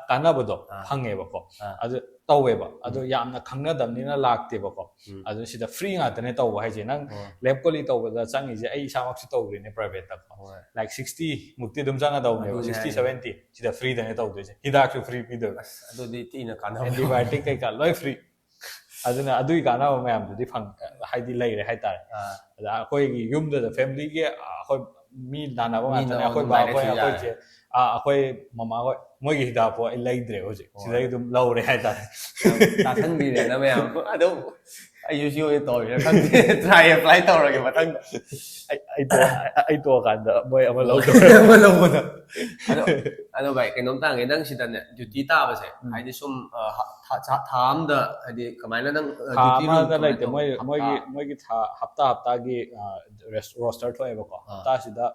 ꯀꯥꯟꯅꯕꯗꯣ ꯐꯪꯉꯦꯕꯀꯣ ꯑꯗꯨ ꯇꯧꯋꯦꯕ ꯑꯗꯣ ꯌꯥꯝꯅ ꯈꯪꯅꯗꯕꯅꯤꯅ ꯂꯥꯛꯇꯦꯕꯀꯣ ꯑꯗꯨ ꯁꯤꯗ ꯐ꯭ꯔꯤ ꯉꯥꯛꯇꯅꯦ ꯇꯧꯕ ꯍꯥꯏꯁꯦ ꯅꯪ ꯂꯦꯞ ꯀꯣꯂꯤ ꯇꯧꯕꯗ ꯆꯪꯉꯤꯁꯦ ꯑꯩ ꯏꯁꯥꯃꯛꯁꯨ ꯇꯧꯈ꯭ꯔꯤꯅꯦ ꯄ꯭ꯔꯥꯏꯚꯦꯠꯇꯀꯣ ꯂꯥꯏꯛ 60 ꯃꯨꯛꯇꯤ ꯑꯗꯨꯝ ꯆꯪꯒꯗꯧꯅꯦꯕ 60 70 ꯁꯤꯗ ꯐ꯭ꯔꯤꯗꯅꯦ ꯇꯧꯗꯣꯏꯁꯦ ꯍꯤꯗꯥꯛꯁꯨ ꯐ꯭ꯔꯤ ꯄꯤꯗꯣꯏꯕ ꯑꯗꯨꯗꯤ ꯇꯤꯅ ꯀꯥꯟꯅꯕ ꯑꯦꯟꯇꯤꯕꯥꯌꯣꯇꯤꯛ ꯀꯩꯀꯥ ꯂꯣꯏ ꯐ꯭ꯔꯤ ꯑꯗꯨꯅ ꯑꯗꯨꯒꯤ ꯀꯥꯟꯅꯕ ꯃꯌꯥꯝꯗꯨꯗꯤ ꯍꯥꯏꯗꯤ ꯂꯩꯔꯦ ꯍꯥꯏꯇꯥꯔꯦ ꯑꯗ ꯑꯩꯈꯣꯏꯒꯤ ꯌꯨꯝꯗꯨꯗ ꯐꯦꯃꯤꯂꯤꯒꯤ ꯑꯩꯈꯣꯏ ꯃꯤ ꯅꯥꯅꯕ ꯉꯥꯛꯇꯅꯦ ꯑꯩꯈꯣꯏ ꯕꯥꯈꯣꯏ ꯑꯩꯈꯣꯏ ꯆꯦ ꯑꯩꯈꯣꯏ ꯃꯃꯥꯍꯣꯏ ꯃꯣꯏꯒꯤ ꯍꯤꯗꯥꯛꯄꯨ ꯑꯩ ꯂꯩꯗ꯭ꯔꯦ ꯍꯧꯖꯤꯛ ꯁꯤꯗꯩ ꯑꯗꯨꯝ ꯂꯧꯔꯦ ꯍꯥꯏꯇꯥꯔꯦ ꯇꯥꯁꯟꯕꯤꯔꯦꯅ ꯃꯌꯥꯝ ꯑꯗꯨꯝ ꯑꯩꯁꯨ ꯁꯤ ꯑꯣꯏꯅ ꯇꯧꯔꯤꯔꯥ ꯈꯪꯗꯦ ꯇ꯭ꯔꯥꯏ ꯑꯦꯄ꯭ꯂꯥꯏ ꯇꯧꯔꯒꯦ ꯃꯊꯪꯗ ꯑꯩ ꯇꯣꯛꯑꯀꯥꯟꯗ ꯃꯣꯏ ꯑꯃ ꯂꯧꯗꯣꯏ ꯑꯃ ꯂꯧꯕꯗ ꯑꯗꯣ ꯚꯥꯏ ꯀꯩꯅꯣꯝ ꯇꯥꯡꯉꯦ ꯅꯪ ꯁꯤꯗꯅꯦ ꯗ꯭ꯌꯨꯇꯤ ꯇꯥꯕꯁꯦ ꯍꯥꯏꯗꯤ ꯁꯨꯝ ꯊꯥ ꯑꯝꯗ ꯍꯥꯏꯗꯤ ꯀꯃꯥꯏꯅ ꯅꯪ ꯊꯥ ꯑꯃꯗ ꯂꯩꯇꯦ ꯃꯣꯏꯒꯤ ꯍꯞꯇꯥꯒꯤ ꯔꯣꯁꯇꯔ ꯊꯣꯛꯑꯦꯕꯀꯣ ꯍꯞꯇꯥꯁꯤꯗ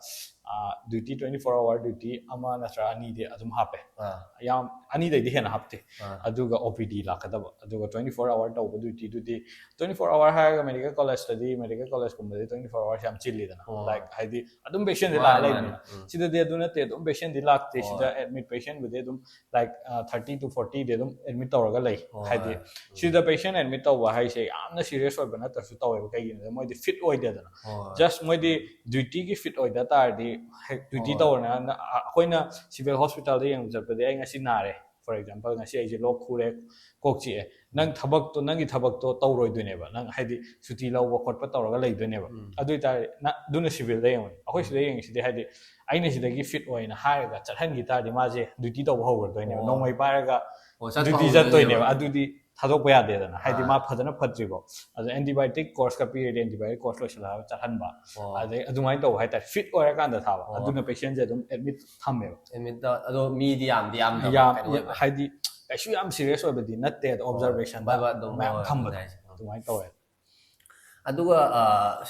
ꯗ꯭ꯌꯨꯇꯤ 24 hour ꯗ꯭ꯌꯨꯇꯤ ꯑꯃ ꯅꯠꯇ꯭ꯔꯒ ꯑꯅꯤꯗꯤ ꯑꯗꯨꯝ ꯍꯥꯞꯄꯦ ꯑꯥ ꯌꯥꯝ ꯑꯅꯤꯗꯩꯗꯤ ꯍꯦꯟꯅ ꯍꯥꯞꯇꯦ ꯑꯥ ꯑꯗꯨꯒ OPD ꯂꯥꯛꯀꯗꯕ ꯑꯗꯨꯒ 24 hour ꯇꯧꯕ ꯗ꯭ꯌꯨꯇꯤꯗꯨꯗꯤ 24 hour ꯍꯥꯏꯔꯒ ꯃꯦꯗꯤꯀꯦꯜ ꯀꯣꯂꯦꯖꯇꯗꯤ ꯃꯦꯗꯤꯀꯦꯜ ꯀꯣꯂꯦꯖꯀꯨꯝꯕꯗꯤ 24 hours ꯌꯥꯝ ꯆꯤꯜꯂꯤꯗꯅ ꯂꯥꯏꯛ ꯍꯥꯏꯗꯤ ꯑꯗꯨꯝ ꯄꯦꯁꯦꯟꯗꯤ ꯂꯥꯛꯑ ꯂꯩꯕꯅꯤꯅ ꯁꯤꯗꯗꯤ ꯑꯗꯨ ꯅꯠꯇꯦ ꯑꯗꯨꯝ ꯄꯦꯁꯦꯟꯗꯤ ꯂꯥꯛꯇꯦ ꯁꯤꯗ ꯑꯦꯗꯃꯤꯠ ꯄꯦꯁꯦꯟꯕꯨꯗꯤ ꯑꯗꯨꯝ ꯂꯥꯏꯛ 30 to 40 ꯗꯤ ꯑꯗꯨꯝ ꯑꯦꯗꯃꯤꯠ ꯇꯧꯔꯒ ꯂꯩ ꯍꯥꯏꯗꯤ ꯁꯤꯗ ꯄꯦꯁꯦꯟ ꯑꯦꯗꯃꯤꯠ ꯇꯧꯕ ꯍꯥꯏꯁꯦ ꯌꯥꯝꯅ ꯁꯤरिꯌꯁ ꯑꯣꯏꯕ ꯅꯠꯇ꯭ꯔꯁꯨ ꯇꯧꯋꯦꯕ ꯀꯩꯒꯤꯅꯣꯗ ꯃꯣꯏꯗꯤ ꯐꯤꯠ ꯑꯣꯏꯗꯦꯗꯅ ꯖꯁ ꯃꯣꯏꯗꯤ ꯗ꯭ꯌꯨꯇꯤꯒꯤ ꯐꯤꯠ ꯑꯣꯏꯗ ꯇꯥꯔꯗꯤ ꯗ꯭ꯌꯨꯇꯤ ꯇꯧꯔꯅ ꯑꯩꯈꯣꯏꯅ ꯁꯤꯚꯤꯜ ꯍꯣꯁꯄꯤꯇꯥꯜꯗ ꯌꯦꯡꯕ ꯆꯠꯄꯗꯤ ꯑꯩ ꯉꯁꯤ ꯅꯥꯔꯦ ꯐꯣꯔ ꯑꯦꯛꯖꯥꯝꯄꯜ ꯉꯁꯤ ꯑꯩꯁꯦ ꯂꯣꯛ ꯈꯨꯔꯦ ꯀꯣꯛ ꯆꯤꯛꯑꯦ ꯅꯪ ꯊꯕꯛꯇꯣ ꯅꯪꯒꯤ ꯊꯕꯛꯇꯣ ꯇꯧꯔꯣꯏꯗꯣꯏꯅꯦꯕ ꯅꯪ ꯍꯥꯏꯗꯤ ꯁꯨꯇꯤ ꯂꯧꯕ ꯈꯣꯠꯄ ꯇꯧꯔꯒ ꯂꯩꯗꯣꯏꯅꯦꯕ ꯑꯗꯨ ꯑꯣꯏꯇꯥꯔꯗꯤ ꯑꯗꯨꯅ ꯁꯤꯚꯤꯜꯗ ꯌꯦꯡꯉꯨꯅꯤ ꯑꯩꯈꯣꯏ ꯁꯤꯗ ꯌꯦꯡꯉꯤꯁꯤꯗꯤ ꯍꯥꯏꯗꯤ ꯑꯩꯅ ꯁꯤꯗꯒꯤ ꯐꯤꯠ ꯑꯣꯏꯅ ꯍꯥꯏꯔꯒ ꯆꯠꯍꯟꯈꯤ ꯇꯥꯔꯗꯤ ꯃꯥꯁꯦ ꯗ꯭ꯌꯨꯇꯤ ꯇꯧꯕ ꯍꯧꯈ꯭ꯔꯗꯣꯏꯅꯦꯕ ꯅꯣꯡꯃꯩ ꯄꯥꯏꯔꯒ ꯗ꯭ꯌꯨꯇꯤ ꯆꯠꯇꯣꯏꯅꯦꯕ ꯑꯗꯨꯗꯤ ꯊꯥꯗꯣꯛꯄ ꯌꯥꯗꯦꯗꯅ ꯍꯥꯏꯗꯤ ꯃꯥ ꯐꯖꯅ ꯐꯠꯇ꯭ꯔꯤꯀꯣ ꯑꯗꯣ ꯑꯦꯟꯇꯤꯕꯥꯌꯣꯇꯤꯛ ꯀꯣꯔꯁꯀ ꯄꯤꯔꯗꯤ ꯑꯦꯟꯇꯤꯕꯥꯌꯣꯇꯤꯛ ꯀꯣꯔꯁ ꯂꯣꯏꯁꯤꯜꯂꯒ ꯆꯠꯍꯟꯕ ꯑꯗꯩ ꯑꯗꯨꯃꯥꯏꯅ ꯇꯧꯕ ꯍꯥꯏꯇꯥꯔꯦ ꯐꯤꯠ ꯑꯣꯏꯔꯀꯥꯟꯗ ꯊꯥꯕ ꯑꯗꯨꯅ ꯄꯦꯁꯦꯟꯁꯦ ꯑꯗꯨꯝ ꯑꯦꯗꯃꯤꯠ ꯊꯝꯃꯦꯕ ꯑꯦꯗꯃꯤꯠꯇ ꯑꯗꯣ ꯃꯤꯗꯤ ꯌꯥꯝꯗꯕ ꯀꯩꯅꯣ ꯑꯣꯏꯕ ꯍꯥꯏꯗꯤ ꯀꯩꯁꯨ ꯌꯥꯝ ꯁꯤꯔꯤꯌꯁ ꯑꯣꯏꯕꯗꯤ ꯅꯠꯇꯦ ꯑꯗꯣ ꯑꯣꯕꯖꯔꯕꯦꯁꯟꯗ ꯃꯌꯥꯝ ꯊꯝꯕꯗꯣ ꯑꯗꯨꯃꯥꯏꯅ ꯇꯧꯋꯦ ꯑꯗꯨꯒ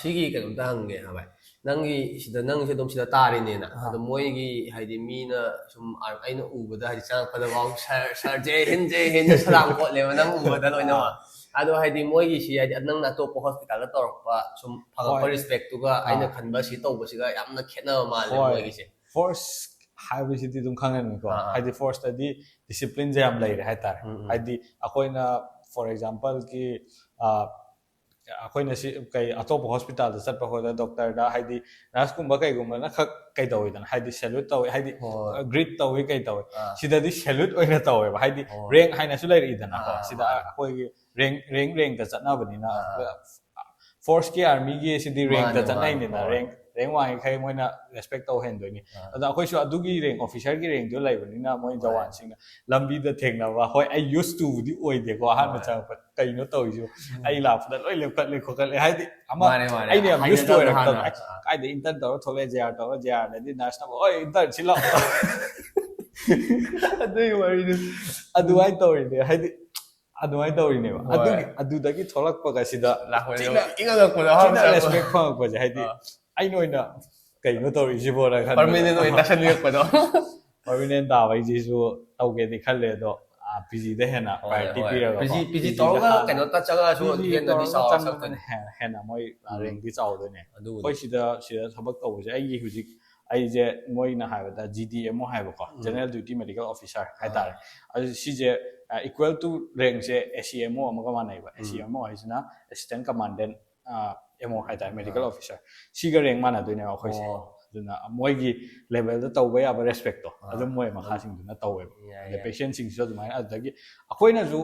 ꯁꯤꯒꯤ ꯀꯩꯅꯣꯝꯇ ꯍꯪꯒꯦ ꯚꯥꯏ ꯅꯪꯒꯤ ꯁꯤꯗ ꯅꯪꯁꯦ ꯑꯗꯨꯝ ꯁꯤꯗ ꯇꯥꯔꯤꯅꯦꯅ ꯑꯗꯣ ꯃꯣꯏꯒꯤ ꯍꯥꯏꯗꯤ ꯃꯤꯅ ꯁꯨꯝ ꯑꯩꯅ ꯎꯕꯗ ꯍꯥꯏꯗꯤ ꯆꯪꯉꯛꯄꯗꯐꯥꯎ ꯁꯔꯖꯦ ꯍꯦꯟꯖꯦ ꯁꯂꯥꯝ ꯈꯣꯠꯂꯦꯕ ꯅꯪ ꯎꯕꯗ ꯂꯣꯏꯅꯃꯛ ꯑꯗꯣ ꯍꯥꯏꯗꯤ ꯃꯣꯏꯒꯤꯁꯤ ꯍꯥꯏꯗꯤ ꯅꯪꯅ ꯑꯇꯣꯞꯄ ꯍꯣꯁꯄꯤꯇꯥꯜꯗ ꯇꯧꯔꯛꯄ ꯁꯨꯝ ꯐꯪꯉꯛꯄ ꯔꯤꯁꯄꯦꯛꯇꯨꯒ ꯑꯩꯅ ꯈꯟꯕ ꯁꯤ ꯇꯧꯕꯁꯤꯒ ꯌꯥꯝꯅ ꯈꯦꯠꯅꯕ ꯃꯥꯜꯂꯦ ꯃꯣꯏꯒꯤꯁꯦ ꯐꯣꯔꯁ ꯍꯥꯏꯕꯁꯤꯗꯤ ꯑꯗꯨꯝ ꯈꯪꯉꯅꯤꯀꯣ ꯍꯥꯏꯗꯤ ꯐꯣꯔꯁꯇꯗꯤ ꯗꯤꯁꯤꯄ꯭ꯂꯤꯟꯁꯦ ꯌꯥꯝ ꯂꯩꯔꯦ ꯍꯥꯏꯇꯥꯔꯦ ꯍꯥꯏꯗꯤ ꯑꯩꯈꯣꯏꯅ ꯐꯣꯔ ꯑꯦꯛꯖꯥꯝꯄꯜꯒꯤ ꯑꯩꯈꯣꯏꯅ ꯁꯤ ꯀꯩ ꯑꯇꯣꯞꯄ ꯍꯣꯁꯄꯤꯇꯥꯜꯗ ꯆꯠꯄ ꯈꯣꯠꯄ ꯗꯣꯛꯇꯔꯗ ꯍꯥꯏꯗꯤ ꯅꯔꯁꯀꯨꯝꯕ ꯀꯩꯒꯨꯝꯕꯅ ꯈꯛ ꯀꯩ ꯇꯧꯋꯤꯗꯅ ꯍꯥꯏꯗꯤ ꯁꯦꯂꯨꯠ ꯇꯧꯋꯤ ꯍꯥꯏꯗꯤ ꯒ꯭ꯔꯤꯠ ꯇꯧꯋꯤ ꯀꯩ ꯇꯧꯋꯤ ꯁꯤꯗꯗꯤ ꯁꯦꯂꯨꯠ ꯑꯣꯏꯅ ꯇꯧꯋꯦꯕ ꯍꯥꯏꯗꯤ ꯔꯦꯡ ꯍꯥꯏꯅꯁꯨ ꯂꯩꯔꯛꯏꯗꯅꯀꯣ ꯁꯤꯗ ꯑꯩꯈꯣꯏꯒꯤ ꯔꯦꯡꯗ ꯆꯠꯅꯕꯅꯤꯅ ꯐꯣꯔꯁꯀꯤ ꯑꯥꯔꯃꯤꯒꯤ ꯁꯤꯗꯤ ꯔꯦꯡꯗ ꯆꯠꯅꯩꯅꯤꯅ ꯔꯦꯡ ꯋꯥꯡꯉꯤꯈꯩ ꯃꯣꯏꯅ ꯔꯦꯁꯄꯦꯛ ꯇꯧ ꯍꯦꯟꯗꯣꯏꯅꯤ ꯑꯗꯣ ꯑꯩꯈꯣꯏꯁꯨ ꯑꯗꯨꯒꯤ ꯔꯦꯡ ꯑꯣꯐꯤꯁꯔꯒꯤ ꯔꯦꯡꯗꯣ ꯂꯩꯕꯅꯤꯅ ꯃꯣꯏ ꯖꯋꯥꯟꯁꯤꯡꯅ ꯂꯝꯕꯤꯗ ꯊꯦꯡꯅꯕ ꯍꯣꯏ ꯑꯩ ꯌꯨꯁ ꯇꯨꯕꯨꯗꯤ ꯑꯣꯏꯗꯦꯀꯣ ꯑꯍꯥꯟꯕ ꯆꯪꯉꯛꯄ ꯀꯩꯅꯣ ꯇꯧꯔꯤꯁꯨ ꯑꯩ ꯂꯥꯛꯄꯗ ꯂꯣꯏ ꯂꯦꯞꯈꯠꯂꯦ ꯈꯣꯠꯀꯠꯂꯦ ꯍꯥꯏꯗꯤ ꯑꯃ ꯑꯩꯅ ꯌꯥꯝ ꯌꯨꯁ ꯇꯨ ꯑꯣꯏꯔꯛꯇꯕ ꯀꯥꯏꯗ ꯏꯟꯇꯔꯟ ꯇꯧꯔ ꯊꯣꯛꯂꯛꯑꯦ ꯖꯦ ꯑꯥꯔ ꯇꯧꯔ ꯖꯦ ꯑꯥꯔꯗꯗꯤ ꯅꯔꯁꯅ ꯍꯣꯏ ꯏꯟꯇꯔꯟ ꯁꯤ ꯂꯥꯛꯑꯣ ꯑꯗꯨꯒꯤ ꯋꯥꯔꯤꯗꯨ ꯑꯗꯨꯃꯥꯏꯅ ꯇꯧꯔꯤꯅꯦ ꯍꯥꯏꯗꯤ ꯑꯗꯨꯃꯥꯏꯅ ꯇꯧꯔꯤꯅꯦꯕ ꯑꯗꯨꯗꯒꯤ ꯊꯣꯛꯂꯛꯄꯒ ꯁꯤꯗ ꯊꯤꯅ ꯔꯦꯁꯄꯦꯛ ꯐꯪꯉꯛꯄꯁꯦ ꯍꯥꯏꯗꯤ ꯑꯩꯅ ꯑꯣꯏꯅ ꯀꯩꯅꯣ ꯇꯧꯔꯤꯁꯤꯕꯣꯅ ꯈꯟꯕ ꯄꯔꯃꯤꯅꯦꯟ ꯑꯣꯏꯅ ꯇꯥꯁꯟꯕꯤꯔꯛꯄꯗꯣ ꯄꯔꯃꯤꯅꯦꯟ ꯇꯥꯕꯩꯁꯤꯁꯨ ꯇꯧꯒꯦꯗꯤ ꯈꯜꯂꯦ ꯑꯗꯣ ꯄꯤꯖꯤꯗ ꯍꯦꯟꯅ ꯄ꯭ꯔꯥꯏꯌꯣꯔꯤꯇꯤ ꯄꯤꯔꯒ ꯄꯤꯖꯤ ꯇꯧꯔꯒ ꯀꯩꯅꯣ ꯆꯪꯉꯛꯑꯁꯨ ꯍꯦꯟꯅꯗꯤ ꯆꯥꯎꯔꯛꯇꯣꯏꯅꯦ ꯍꯦꯟꯅ ꯃꯣꯏ ꯔꯦꯡꯗꯤ ꯆꯥꯎꯗꯣꯏꯅꯦ ꯑꯩꯈꯣꯏ ꯁꯤꯗ ꯊꯕꯛ ꯇꯧꯕꯁꯦ ꯑꯩꯒꯤ ꯍꯧꯖꯤꯛ ꯑꯩꯁꯦ ꯃꯣꯏꯅ ꯍꯥꯏꯕꯗ GDMO ꯍꯥꯏꯕꯀꯣ ꯖꯦꯅꯔꯦꯜ ꯗ꯭ꯌꯨꯇꯤ ꯃꯦꯗꯤꯀꯦꯜ ꯑꯣꯐꯤꯁꯥꯔ ꯍꯥꯏꯇꯥꯔꯦ ꯑꯗꯨ ꯁꯤꯁꯦ ꯏꯀ꯭ꯋꯦꯜ ꯇꯨ ꯔꯦꯡꯁꯦ ACMO ꯑꯃꯒ ꯃꯥꯟꯅꯩꯕ ACMO ꯍꯥꯏꯁꯤꯅ ꯑꯦꯁꯤꯁꯇꯦꯟ ꯀꯃꯥꯟꯗꯦꯟ MO ꯍꯥꯏꯇꯥꯔꯦ ꯃꯦꯗꯤꯀꯦꯜ ꯑꯣꯐꯤꯁꯥꯔ ꯁꯤꯒ ꯔꯦꯡ ꯃꯥꯟꯅꯗꯣꯏꯅꯦꯕ ꯑꯩꯈꯣꯏꯁꯦ ꯑꯗꯨꯅ ꯃꯣꯏꯒꯤ ꯂꯦꯚꯦꯜꯗ ꯇꯧꯕ ꯌꯥꯕ ꯔꯦꯁꯄꯦꯛꯇꯣ ꯑꯗꯨꯝ ꯃꯣꯏ ꯃꯈꯥꯁꯤꯡꯗꯨꯅ ꯇꯧꯋꯦꯕ ꯑꯗꯩ ꯄꯦꯁꯦꯟꯁꯤꯡꯁꯨ ꯑꯗꯨꯃꯥꯏꯅ ꯑꯗꯨꯗꯒꯤ ꯑꯩꯈꯣꯏꯅꯁꯨ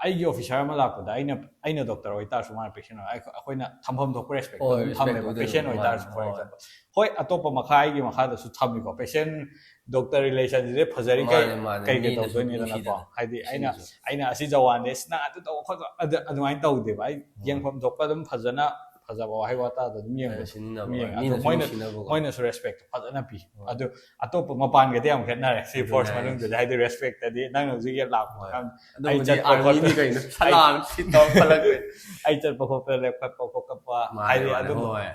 ꯑꯩꯒꯤ ꯑꯣꯐꯤꯁꯥꯔ ꯑꯃ ꯂꯥꯛꯄꯗ ꯑꯩꯅ ꯗꯣꯛꯇꯔ ꯑꯣꯏꯇꯥꯔꯁꯨ ꯃꯥꯅ ꯄꯦꯁꯦꯟ ꯑꯩꯈꯣꯏꯅ ꯊꯝꯐꯝ ꯊꯣꯛꯄ ꯔꯦꯁꯄꯦꯛꯇꯣ ꯑꯗꯨꯝ ꯊꯝꯃꯦꯕ ꯄꯦꯁꯦꯟ ꯑꯣꯏꯇꯥꯔꯁꯨ ꯐꯣꯔ ꯑꯦꯛꯖꯥꯝꯄꯜ ꯍꯣꯏ ꯑꯇꯣꯞꯄ ꯃꯈꯥ ꯑꯩꯒꯤ ꯃꯈꯥꯗꯁꯨ ꯊꯝꯃꯤꯀꯣ ꯄꯦꯁꯦꯟ ꯗꯣꯛꯇꯔ ꯔꯤꯂꯦꯁꯟꯁꯤꯗꯤ ꯐꯖꯔꯤꯈꯩ ꯀꯩ ꯇꯧꯗꯣꯏꯅꯤꯗꯅꯀꯣ ꯍꯥꯏꯗꯤ ꯑꯩꯅ ꯑꯁꯤ ꯖꯋꯥꯟꯅꯦ ꯁꯤꯅ ꯑꯗꯨ ꯇꯧꯕ ꯈꯣꯠꯄ ꯑꯗꯨꯃꯥꯏꯅ ꯇꯧꯗꯦꯕ ꯑꯩ ꯌꯦꯡꯐꯝ ꯊꯣꯛꯄ ꯑꯗꯨꯝ ꯐꯖꯅ ꯐꯖꯕ ꯋꯥꯍꯩ ꯋꯥꯇꯥꯗ ꯑꯗꯨꯝ ꯃꯣꯏꯅꯁꯨ ꯔꯦꯁꯄꯦꯛꯇꯣ ꯐꯖꯅ ꯄꯤ ꯑꯗꯨ ꯑꯇꯣꯞꯄ ꯃꯄꯥꯟꯒꯗꯤ ꯌꯥꯝ ꯈꯦꯠꯅꯔꯦ ꯁꯤ ꯐꯣꯔꯁ ꯃꯅꯨꯡꯗꯗꯤ ꯍꯥꯏꯗꯤ ꯔꯦꯁꯄꯦꯛꯇꯗꯤ ꯅꯪꯅ ꯍꯧꯖꯤꯛ ꯂꯥꯛꯄ ꯑꯩ ꯆꯠꯄ ꯈꯣꯠꯄ ꯂꯦꯞꯈꯠꯄ ꯈꯣꯠꯀꯠꯄ ꯍꯥꯏꯗꯤ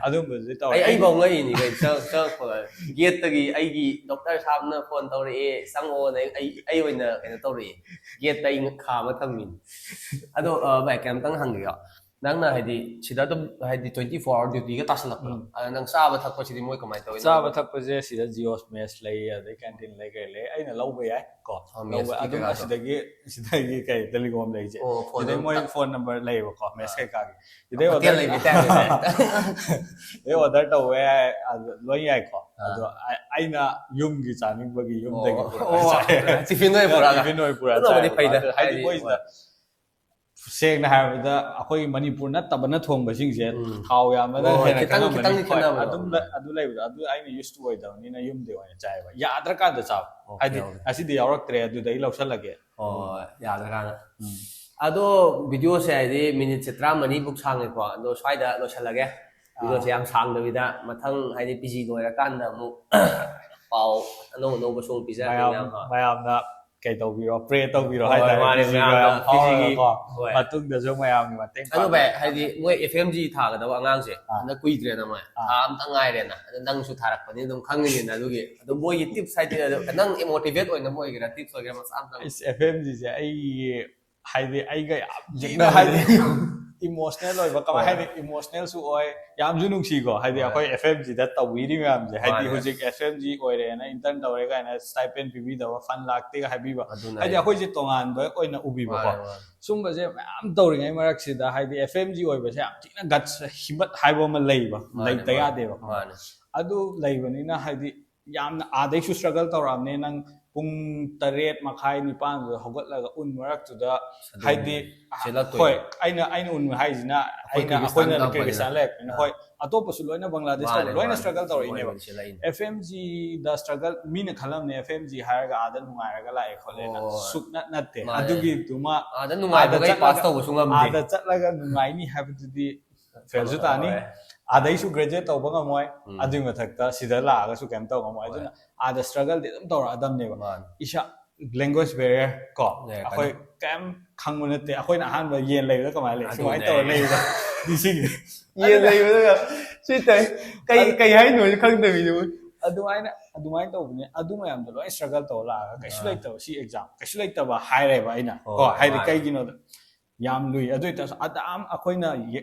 ꯑꯗꯨꯝꯕꯗꯨꯗꯤ ꯇꯧꯔꯦ ꯑꯩꯐꯥꯎ ꯉꯛꯏꯅꯤ ꯀꯩ ꯆꯪꯉꯛꯄꯒ ꯒꯦꯠꯇꯒꯤ ꯑꯩꯒꯤ ꯗꯣꯛꯇꯔ ꯁꯥꯕꯅ ꯐꯣꯟ ꯇꯧꯔꯛꯑꯦ ꯆꯪꯉꯛꯑꯣꯅ ꯑꯩ ꯑꯣꯏꯅ ꯀꯩꯅꯣ ꯇꯧꯔꯛꯑꯦ ꯒꯦꯠꯇ ꯑꯩ ꯈꯥꯝꯃ ꯊꯝꯃꯤꯅꯤ ꯑꯗꯣ ꯚꯥꯏ ꯀꯩꯝꯇꯪ ꯍꯪꯒꯦꯀꯣ ꯅꯪꯅ ꯍꯥꯏꯗꯤ ꯁꯤꯗ ꯑꯗꯨꯝ ꯍꯥꯏꯗꯤ 24 hour ꯗ꯭ꯌꯨꯇꯤꯒ ꯇꯥꯁꯜꯂꯛꯄꯗꯣ ꯅꯪ ꯆꯥꯕ ꯊꯛꯄꯁꯤꯗꯤ ꯃꯣꯏ ꯀꯃꯥꯏꯅ ꯇꯧꯋꯤ ꯆꯥꯕ ꯊꯛꯄꯁꯦ ꯁꯤꯗ ꯖꯤꯑꯣꯁ ꯃꯦꯁ ꯂꯩ ꯑꯗꯩ ꯀꯦꯟꯇꯤꯟ ꯂꯩ ꯀꯩ ꯂꯩ ꯑꯩꯅ ꯂꯧꯕ ꯌꯥꯏ ꯀꯣ ꯂꯧꯕ ꯑꯗꯨꯝ ꯑꯁꯤꯗꯒꯤ ꯀꯩ ꯇꯦꯂꯤꯀꯣꯝ ꯂꯩꯁꯦ ꯁꯤꯗꯩ ꯃꯣꯏ ꯐꯣꯟ ꯅꯝꯕꯔ ꯂꯩꯌꯦꯕꯀꯣ ꯃꯦꯁ ꯀꯩꯀꯥꯒꯤ ꯁꯤꯗꯩ ꯑꯣꯔꯗꯔ ꯇꯧꯕ ꯌꯥꯏ ꯂꯣꯏ ꯌꯥꯏꯀꯣ ꯑꯗꯣ ꯑꯩꯅ ꯌꯨꯝꯒꯤ ꯆꯥꯅꯤꯡꯕꯒꯤ ꯌꯨꯝꯗꯒꯤ ꯇꯤꯐꯤꯟ ꯑꯣꯏꯅ ꯄꯨꯔꯒ ꯍꯥꯏꯗꯤ ꯃꯣꯏꯁꯤꯗ ꯁꯦꯡꯅ ꯍꯥꯏꯔꯕꯗ ꯑꯩꯈꯣꯏ ꯃꯅꯤꯄꯨꯔ ꯅꯠꯇꯕꯅ ꯊꯣꯡꯕꯁꯤꯡꯁꯦ ꯊꯥꯎ ꯌꯥꯝꯕꯅ ꯍꯦꯟꯅ ꯈꯪꯉꯝꯃꯅꯤ ꯑꯗꯨ ꯂꯩꯕꯗꯣ ꯑꯗꯨ ꯑꯩꯅ ꯌꯨꯁ ꯇꯨ ꯑꯣꯏꯗꯕꯅꯤꯅ ꯌꯨꯝꯗꯤ ꯑꯣꯏꯅ ꯆꯥꯏꯕ ꯌꯥꯗ꯭ꯔꯀꯥꯟꯗ ꯆꯥꯕ ꯍꯥꯏꯗꯤ ꯉꯁꯤꯗꯤ ꯌꯥꯎꯔꯛꯇ꯭ꯔꯦ ꯑꯗꯨꯗꯒꯤ ꯂꯧꯁꯜꯂꯒꯦ ꯌꯥꯗ꯭ꯔꯀꯥꯟꯗ ꯑꯗꯣ ꯚꯤꯗꯤꯑꯣꯁꯦ ꯍꯥꯏꯗꯤ ꯃꯤꯅꯤꯠꯁꯦ 14ꯃꯨꯛ ꯁꯥꯡꯉꯦꯀꯣ ꯑꯗꯣ ꯁ꯭ꯋꯥꯏꯗ ꯂꯣꯏꯁꯜꯂꯒꯦ ꯚꯤꯗꯤꯑꯣꯁꯦ ꯌꯥꯝ ꯁꯥꯡꯗꯕꯤꯗ ꯃꯊꯪ ꯍꯥꯏꯗꯤ PG ꯂꯣꯏꯔꯀꯥꯟꯗ ꯑꯃꯨꯛ ꯄꯥꯎ ꯑꯅꯧꯕꯁꯨ ꯄꯤꯖꯔꯛꯀꯦ ꯃꯌꯥꯝꯅ ꯀꯩ ꯇꯧꯕꯤꯔꯣ ꯄ꯭ꯔꯦ ꯇꯧꯕꯤꯔꯣ ꯍꯥꯏꯇꯥꯔꯦ ꯃꯇꯨꯡꯗꯁꯨ ꯃꯌꯥꯝꯒꯤ ꯃꯇꯦꯡ ꯑꯗꯨ ꯚꯥꯏ ꯍꯥꯏꯗꯤ ꯃꯣꯏ FMG ꯊꯥꯒꯗꯕ ꯑꯉꯥꯡꯁꯦ ꯍꯟꯗꯛ ꯀꯨꯏꯗ꯭ꯔꯦꯅ ꯃꯣꯏ ꯊꯥ ꯑꯝꯇ ꯉꯥꯏꯔꯦꯅ ꯑꯗꯨ ꯅꯪꯁꯨ ꯊꯥꯔꯛꯄꯅꯤ ꯑꯗꯨꯝ ꯈꯪꯉꯤꯅꯤꯅ ꯑꯗꯨꯒꯤ ꯑꯗꯨ ꯃꯣꯏꯒꯤ ꯇꯤꯞꯁ ꯍꯥꯏꯗꯤ ꯅꯪ ꯃꯣꯇꯤꯚꯦꯠ ꯑꯣꯏꯅꯕ ꯑꯣꯏꯒꯦꯔꯥ ꯇꯤꯞꯁ ꯑꯣꯏꯒꯦꯔꯥ ꯃꯆꯥ ꯑꯝꯇꯪ FMGꯁꯦ ꯑꯩꯒꯤ ꯍꯥꯏꯗꯤ ꯑꯩꯒ ꯌꯥꯝ ꯊꯤꯅ ꯍꯥꯏꯗꯤ ꯏꯃꯣꯁꯅꯦꯜ ꯑꯣꯏꯕ ꯀꯃꯥꯏ ꯍꯥꯏꯗꯤ ꯏꯃꯣꯁꯅꯦꯜꯁꯨ ꯑꯣꯏ ꯌꯥꯝꯁꯨ ꯅꯨꯡꯁꯤꯀꯣ ꯍꯥꯏꯗꯤ ꯑꯩꯈꯣꯏ FMGꯗ ꯇꯧꯕꯤꯔꯤ ꯃꯌꯥꯝꯁꯦ ꯍꯥꯏꯗꯤ ꯍꯧꯖꯤꯛ FMG ꯑꯣꯏꯔꯦꯅ ꯏꯟꯇꯔꯟ ꯇꯧꯔꯦ ꯀꯥꯏꯅ ꯁ꯭ꯇꯥꯏꯄꯦꯟ ꯄꯤꯕꯤꯗꯕ ꯐꯟ ꯂꯥꯛꯇꯦꯒ ꯍꯥꯏꯕꯤꯕ ꯍꯥꯏꯗꯤ ꯑꯩꯈꯣꯏꯁꯦ ꯇꯣꯉꯥꯟꯕ ꯑꯣꯏꯅ ꯎꯕꯤꯕꯀꯣ ꯁꯨꯝꯕꯁꯦ ꯃꯌꯥꯝ ꯇꯧꯔꯤꯉꯩ ꯃꯔꯛꯁꯤꯗ ꯍꯥꯏꯗꯤ FMG ꯑꯣꯏꯕꯁꯦ ꯌꯥꯝ ꯊꯤꯅ ꯒꯠꯁ ꯍꯤꯝꯃꯠ ꯍꯥꯏꯕ ꯑꯃ ꯂꯩꯕ ꯂꯩꯇ ꯌꯥꯗꯦꯕ ꯑꯗꯨ ꯂꯩꯕꯅꯤꯅ ꯍꯥꯏꯗꯤ ꯌꯥꯝꯅ ꯑꯥꯗꯩꯁꯨ ꯁ꯭ꯇ꯭ꯔꯒꯜ ꯇꯧꯔꯛꯑꯕꯅꯤ ꯅꯪ ꯄꯨꯡ 8:30 ꯍꯧꯒꯠꯂꯒ ꯎꯟ ꯃꯔꯛꯇꯨꯗ ꯍꯥꯏꯗꯤ ꯍꯣꯏ ꯑꯩꯅ ꯎꯟ ꯍꯥꯏꯁꯤꯅ ꯑꯩꯈꯣꯏꯅ ꯀꯤꯔꯒꯤꯁꯇꯥꯟ ꯂꯩꯔꯛꯄꯅꯤꯅ ꯍꯣꯏ ꯑꯇꯣꯞꯄꯁꯨ ꯂꯣꯏꯅ ꯕꯪꯒ꯭ꯂꯥꯗꯦꯁ ꯂꯣꯏꯅ ꯁ꯭ꯇ꯭ꯔꯒꯜ ꯇꯧꯔꯛꯏꯅꯦꯕ FMGꯗ ꯁ꯭ꯇ꯭ꯔꯒꯜ ꯃꯤꯅ ꯈꯜꯂꯝꯅꯦ FMG ꯍꯥꯏꯔꯒ ꯑꯥꯗ ꯅꯨꯡꯉꯥꯏꯔꯒ ꯂꯥꯛꯑꯦ ꯈꯣꯠꯂꯦꯅ ꯁꯨꯛꯅꯠ ꯅꯠꯇꯦ ꯑꯗꯨꯒꯤꯗꯨꯃ ꯑꯥꯗ ꯆꯠꯂꯒ ꯅꯨꯡꯉꯥꯏꯅꯤ ꯍꯥꯏꯕꯗꯨꯗꯤ ꯐꯦꯜꯁꯨ ꯇꯥꯅꯤ ꯑꯥꯗꯩꯁꯨ ꯒ꯭ꯔꯦꯖꯨꯑꯦꯠ ꯇꯧꯕ ꯉꯝꯃꯣꯏ ꯑꯗꯨꯒꯤ ꯃꯊꯛꯇ ꯁꯤꯗ ꯂꯥꯛꯑꯒꯁꯨ ꯀꯩꯝ ꯇꯧ ꯉꯝꯃꯣꯏ ꯑꯗꯨꯅ ꯑꯥꯗ ꯁ꯭ꯇ꯭ꯔꯒꯜꯗꯤ ꯑꯗꯨꯝ ꯇꯧꯔꯛꯑꯗꯕꯅꯦꯕ ꯏꯁꯥ ꯂꯦꯡꯒ꯭ꯋꯦꯖ ꯕꯦꯔꯤꯌꯔ ꯀꯣ ꯑꯩꯈꯣꯏ ꯀꯩꯝ ꯈꯪꯕ ꯅꯠꯇꯦ ꯑꯩꯈꯣꯏꯅ ꯑꯍꯥꯟꯕ ꯌꯦꯟ ꯂꯩꯕꯗ ꯀꯃꯥꯏꯅ ꯂꯩ ꯁꯨꯃꯥꯏꯅ ꯇꯧꯔ ꯂꯩꯕꯗ ꯅꯤꯡꯁꯤꯡꯉꯦ ꯌꯦꯟ ꯂꯩꯕꯗꯒ ꯁꯤ ꯀꯩ ꯍꯥꯏꯅꯣꯁꯨ ꯈꯪꯗꯕꯤꯗꯨ ꯑꯗꯨꯃꯥꯏꯅ ꯇꯧꯕꯅꯦ ꯑꯗꯨ ꯃꯌꯥꯝꯗꯣ ꯂꯣꯏ ꯁ꯭ꯇ꯭ꯔꯒꯜ ꯇꯧꯔ ꯂꯥꯛꯑꯒ ꯀꯩꯁꯨ ꯂꯩꯇꯕ ꯁꯤ ꯑꯦꯛꯖꯥꯝ ꯀꯩꯁꯨ ꯂꯩꯇꯕ ꯍꯥꯏꯔꯦꯕ ꯑꯩꯅ ꯀꯣ ꯍꯥꯏꯗꯤ ꯀꯩꯒꯤꯅꯣꯗ ꯌꯥꯝ ꯂꯨꯏ ꯑꯗꯨ ꯑꯣꯏꯇꯥꯔꯁꯨ ꯑꯗꯥꯝ ꯑꯩꯈꯣꯏꯅ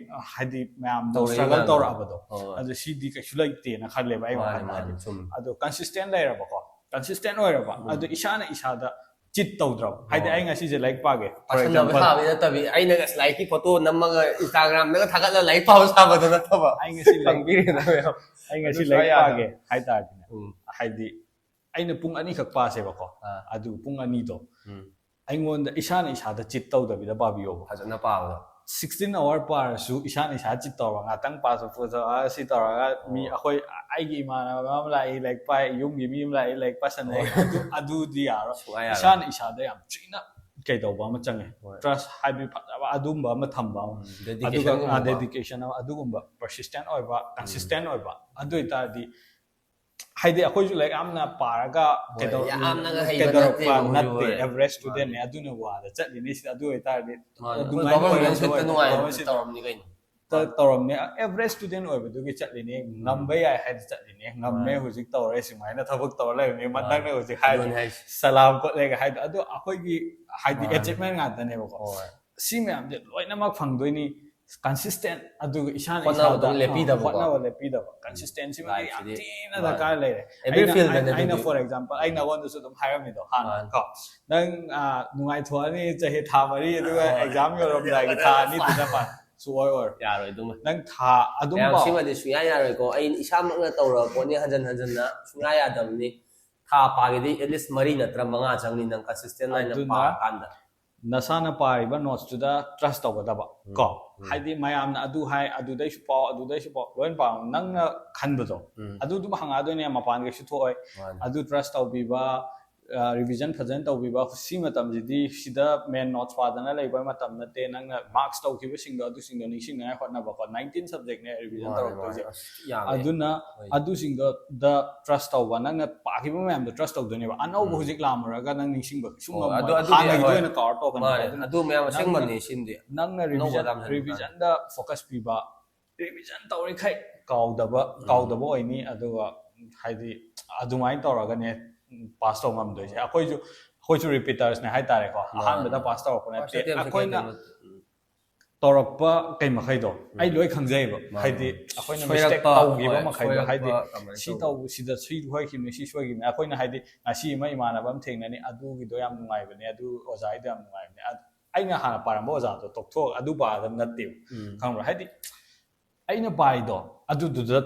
ꯍꯥꯏꯗꯤ ꯃꯌꯥꯝꯗꯣ ꯁ꯭ꯇ꯭ꯔꯒꯜ ꯇꯧꯔꯛꯑꯕꯗꯣ ꯑꯗꯨ ꯁꯤꯗꯤ ꯀꯩꯁꯨ ꯂꯩꯇꯦꯅ ꯈꯜꯂꯦꯕ ꯑꯩ ꯋꯥꯈꯜꯗ ꯍꯥꯏꯗꯤ ꯑꯗꯣ ꯀꯟꯁꯤꯁꯇꯦꯟ ꯂꯩꯔꯕꯀꯣ ꯀꯟꯁꯤꯁꯇꯦꯟ ꯑꯣꯏꯔꯕ ꯑꯗꯨ ꯏꯁꯥꯅ ꯏꯁꯥꯗ ꯆꯤꯠ ꯇꯧꯗ꯭ꯔꯕ ꯍꯥꯏꯗꯤ ꯑꯩ ꯉꯁꯤꯁꯦ ꯂꯥꯏꯔꯤꯛ ꯄꯥꯒꯦ ꯄꯥꯁꯟꯅꯕ ꯁꯥꯕ ꯅꯠꯇꯕꯤ ꯑꯩꯅꯒ ꯂꯥꯏꯔꯤꯛꯀꯤ ꯐꯣꯇꯣ ꯅꯝꯃꯒ ꯏꯟꯁꯇꯥꯒ꯭ꯔꯥꯝꯗꯒ ꯊꯥꯒꯠꯂꯒ ꯂꯥꯏꯔꯤꯛ ꯄꯥꯕ ꯁꯥꯕꯗꯣ ꯅꯠꯇꯕ ꯑꯩ ꯉꯁꯤ ꯂꯥꯏꯔꯤꯛ ꯄꯥꯒꯦ ꯍꯥꯏꯇꯥꯔꯗꯤꯅꯦ ꯍꯥꯏꯗꯤ ꯑꯩꯅ ꯄꯨꯡ 2 ꯈꯛ ꯄꯥꯁꯦꯕꯀꯣ ꯑꯗꯨ ꯄꯨꯡ 2ꯗꯣ ꯑꯩꯉꯣꯟꯗ ꯏꯁꯥꯅ ꯏꯁꯥꯗ ꯆꯤꯠ ꯇꯧꯗꯕꯤꯗ ꯄꯥꯕꯤꯌꯣꯕ ꯐꯖꯅ ꯄꯥꯕꯗꯣ 16 hour ꯄꯥꯔꯁꯨ ꯏꯁꯥꯅ ꯏꯁꯥ ꯆꯤꯠ ꯇꯧꯔꯒ ꯉꯥꯛꯇꯪ ꯄꯥꯁ ꯄꯨꯊꯣꯛꯑꯒ ꯁꯤ ꯇꯧꯔꯒ ꯃꯤ ꯑꯩꯒꯤ ꯏꯃꯥꯟꯅꯕ ꯑꯃ ꯂꯥꯛꯏ ꯂꯥꯏꯔꯤꯛ ꯄꯥꯏ ꯌꯨꯝꯒꯤ ꯃꯤ ꯑꯃ ꯂꯥꯛꯏ ꯂꯥꯏꯔꯤꯛ ꯄꯥꯁꯟꯅꯩ ꯑꯗꯨꯗꯤ ꯌꯥꯔꯣꯏ ꯏꯁꯥꯅ ꯏꯁꯥꯗ ꯌꯥꯝ ꯊꯤꯅ ꯀꯩꯗꯧꯕ ꯑꯃ ꯆꯪꯉꯦ ꯇ꯭ꯔꯁ ꯍꯥꯏꯕꯗꯤ ꯐꯖꯕ ꯑꯗꯨꯝꯕ ꯑꯃ ꯊꯝꯕ ꯑꯃ ꯑꯗꯨꯒ ꯗꯦꯗꯤꯀꯦꯁꯟ ꯑꯃ ꯑꯗꯨꯒꯨꯝꯕ ꯄꯔꯁꯤꯁꯇꯦꯟ ꯑꯣꯏꯕ ꯀꯟꯁꯤꯁꯇꯦꯟ ꯑꯣꯏꯕ ꯑꯗꯨ ꯑꯣꯏꯇꯥꯔꯗꯤ ꯍꯥꯏꯗꯤ ꯑꯩꯈꯣꯏꯁꯨ ꯂꯥꯏꯔꯤꯛ ꯌꯥꯝꯅ ꯄꯥꯔꯒ ꯀꯩꯗꯧꯔꯛꯄ ꯅꯠꯇꯦ ꯑꯦꯚꯔꯦꯖ ꯁ꯭ꯇꯨꯗꯦꯟꯅꯦ ꯑꯗꯨꯅ ꯋꯥꯗ ꯆꯠꯂꯤꯅꯤ ꯁꯤꯗ ꯑꯗꯨ ꯑꯣꯏꯇꯥꯔꯗꯤ ꯇꯧꯔꯝꯅꯤ ꯑꯦꯚꯔꯦꯖ ꯁ꯭ꯇꯨꯗꯦꯟ ꯑꯣꯏꯕꯗꯨꯒꯤ ꯆꯠꯂꯤꯅꯤ ꯉꯝꯕ ꯌꯥꯏ ꯍꯥꯏꯅ ꯆꯠꯂꯤꯅꯤ ꯉꯝꯃꯦ ꯍꯧꯖꯤꯛ ꯇꯧꯔꯦ ꯁꯨꯃꯥꯏꯅ ꯊꯕꯛ ꯇꯧꯔ ꯂꯩꯕꯅꯤ ꯅꯪꯅ ꯍꯧꯖꯤꯛ ꯍꯥꯏꯗꯤ ꯁꯂꯥꯝ ꯈꯣꯠꯂꯦꯒ ꯍꯥꯏꯗꯣ ꯑꯗꯨ ꯑꯩꯈꯣꯏꯒꯤ ꯍꯥꯏꯗꯤ ꯑꯦꯆꯤꯞꯃꯦꯟ ꯉꯥꯛꯇꯅꯦꯕꯀꯣ ꯁꯤ ꯃꯌꯥꯝꯁꯦ ꯂꯣꯏꯅꯃꯛ ꯐꯪꯗꯣꯏꯅꯤ ꯀꯟꯁꯤꯁꯇꯦꯟ ꯑꯗꯨꯒ ꯏꯁꯥꯅ ꯏꯁꯥꯗ ꯍꯣꯠꯅꯕ ꯂꯦꯞꯄꯤꯗꯕ ꯀꯟꯁꯤꯁꯇꯦꯟꯁꯤ ꯌꯥꯝ ꯊꯤꯅ ꯗꯔꯀꯥꯔ ꯂꯩꯔꯦ ꯑꯩꯅ ꯐꯣꯔ ꯑꯦꯛꯖꯥꯝꯄꯜ ꯑꯩ ꯅꯉꯣꯟꯗꯁꯨ ꯑꯗꯨꯝ ꯍꯥꯏꯔꯝꯃꯤꯗꯣ ꯍꯥꯟꯅ ꯀꯣ ꯅꯪ ꯅꯨꯡꯉꯥꯏꯊꯣꯛꯑꯅꯤ ꯆꯍꯤ ꯊꯥ 4 ꯑꯗꯨꯒ ꯑꯦꯛꯖꯥꯝ ꯌꯧꯔꯝꯗꯥꯏꯒꯤ ꯊꯥ 2 ꯄꯥ ꯁꯨꯡꯑꯣꯏ ꯌꯥꯔꯣꯏ ꯑꯗꯨꯃ ꯅꯪ ꯊꯥ ꯑꯗꯨꯝ ꯄꯥꯎ ꯁꯤꯃꯗꯤ ꯁꯨꯡꯌꯥ ꯌꯥꯔꯣꯏꯀꯣ ꯑꯩ ꯏꯁꯥꯃꯛꯅ ꯇꯧꯔꯕ ꯄꯣꯠꯅꯤ ꯍꯟꯖꯟꯅ ꯁꯨꯡꯌꯥ ꯌꯥꯗꯕꯅꯤ ꯊꯥ ꯄꯥꯒꯦꯗꯤ ꯑꯦꯠꯂꯤꯁ 3 ꯅꯠꯇ꯭ꯔ 5 ꯆꯪꯅꯤ ꯅꯪ ꯀꯟꯁꯤꯁꯇꯦꯟ ꯅꯥꯏꯅ ꯄꯥꯔꯀꯥꯟꯗ ꯅꯁꯥꯅ ꯄꯥꯔꯤꯕ ꯅꯣꯠꯁꯇꯨꯗ ꯇ꯭ꯔꯁ ꯇꯧꯒꯗꯕ ꯀꯣ ꯍꯥꯏꯗꯤ ꯃꯌꯥꯝꯅ ꯑꯗꯨ ꯍꯥꯏ ꯑꯗꯨꯗꯩꯁꯨ ꯄꯥꯎ ꯂꯣꯏꯅ ꯄꯥꯎ ꯅꯪꯅ ꯈꯟꯕꯗꯣ ꯑꯗꯨꯗꯨꯝ ꯍꯪꯉꯛꯑꯗꯣꯏꯅꯦ ꯃꯄꯥꯟ ꯀꯩꯁꯨ ꯊꯣꯛꯑꯣꯏ ꯑꯗꯨ ꯇ꯭ꯔꯁ ꯇꯧꯕꯤꯕ ꯔꯤꯚꯤꯖꯟ ꯐꯖꯅ ꯇꯧꯕꯤꯕ ꯁꯤ ꯃꯇꯝꯁꯤꯗꯤ ꯁꯤꯗ ꯃꯦꯟ ꯅꯣꯠꯁ ꯄꯥꯗꯅ ꯂꯩꯕ ꯃꯇꯝ ꯅꯠꯇꯦ ꯅꯪꯅ ꯃꯥर्क्स ꯇꯧꯈꯤꯕꯁꯤꯡꯗꯣ ꯑꯗꯨꯁꯤꯡꯗꯣ ꯅꯤꯡꯁꯤꯡꯅꯤꯡꯉꯥꯏ ꯍꯣꯠꯅꯕꯀꯣ 19 ꯁꯕꯖꯦꯛꯅꯦ ꯔꯤꯚꯤꯖꯟ ꯇꯧꯔꯛꯇꯣꯏꯁꯦ ꯑꯗꯨꯅ ꯑꯗꯨꯁꯤꯡꯗꯣꯗ ꯇ꯭ꯔꯁ ꯇꯧꯕ ꯅꯪꯅ ꯄꯥꯈꯤꯕ ꯃꯌꯥꯝꯗꯣ ꯇ꯭ꯔꯁ ꯇꯧꯗꯣꯏꯅꯦꯕ ꯑꯅꯧꯕ ꯍꯧꯖꯤꯛ ꯂꯥꯝꯃꯨꯔꯒ ꯅꯪ ꯅꯤꯡꯁꯤꯡꯕ ꯀꯩꯁꯨ ꯉꯝꯃꯣꯏ ꯍꯥꯟꯅꯒꯤꯗꯣ ꯑꯣꯏꯅ ꯀꯥꯎꯔ ꯇꯧꯒꯅꯤ ꯑꯗꯨ ꯃꯌꯥꯝ ꯑꯁꯦꯡꯕꯅꯤ ꯁꯤꯟꯗꯤ ꯅꯪꯅ ꯔꯤꯚꯤꯖꯟꯗ ꯐꯣꯀꯁ ꯄꯤꯕ ꯔꯤꯚꯤꯖꯟ ꯇꯧꯔꯤꯈꯩ ꯀꯥꯎꯗꯕ ꯑꯣꯏꯅꯤ ꯑꯗꯨꯒ ꯍꯥꯏꯗꯤ ꯑꯗꯨꯃꯥꯏꯅ ꯇꯧꯔꯒꯅꯦ ꯄꯥꯁ ꯇꯧ ꯉꯝꯗꯣꯏꯁꯦ ꯑꯩꯈꯣꯏꯁꯨ ꯔꯤꯄꯤꯇꯔꯁꯅꯦ ꯍꯥꯏꯇꯥꯔꯦꯀꯣ ꯑꯍꯥꯟꯕꯗ ꯄꯥꯁ ꯇꯧꯔꯛꯄ ꯅꯠꯇꯦ ꯑꯩꯈꯣꯏꯅ ꯇꯧꯔꯛꯄ ꯀꯩ ꯃꯈꯩꯗꯣ ꯑꯩ ꯂꯣꯏ ꯈꯪꯖꯩꯕ ꯍꯥꯏꯗꯤ ꯑꯩꯈꯣꯏꯅ ꯃꯤꯁꯇꯦꯛ ꯇꯧꯈꯤꯕ ꯃꯈꯩꯗꯣ ꯍꯥꯏꯗꯤ ꯁꯤꯗ ꯁꯤ ꯁꯣꯏꯈꯤꯕꯅꯤ ꯁꯤ ꯁꯣꯏꯈꯤꯕꯅꯤ ꯑꯩꯈꯣꯏꯅ ꯍꯥꯏꯗꯤ ꯉꯁꯤ ꯑꯃ ꯏꯃꯥꯟꯅꯕ ꯑꯃ ꯊꯦꯡꯅꯅꯤ ꯑꯗꯨꯒꯤꯗꯣ ꯌꯥꯝ ꯅꯨꯡꯉꯥꯏꯕꯅꯦ ꯑꯗꯨ ꯑꯣꯖꯥꯒꯤꯗꯣ ꯌꯥꯝ ꯅꯨꯡꯉꯥꯏꯕꯅꯦ ꯑꯩꯅ ꯍꯥꯟꯅ ꯄꯥꯔꯝꯕ ꯑꯣꯖꯥꯗꯣ ꯇꯣꯛꯊꯣꯛꯑꯒ ꯑꯗꯨ ꯄꯥꯒꯗꯕ ꯅꯠꯇꯦꯕ ꯈꯪꯕ꯭ꯔꯥ ꯍꯥꯏꯗꯤ ꯑꯩꯅ ꯄꯥꯏꯗꯣ ꯑꯗꯨꯗꯨꯗ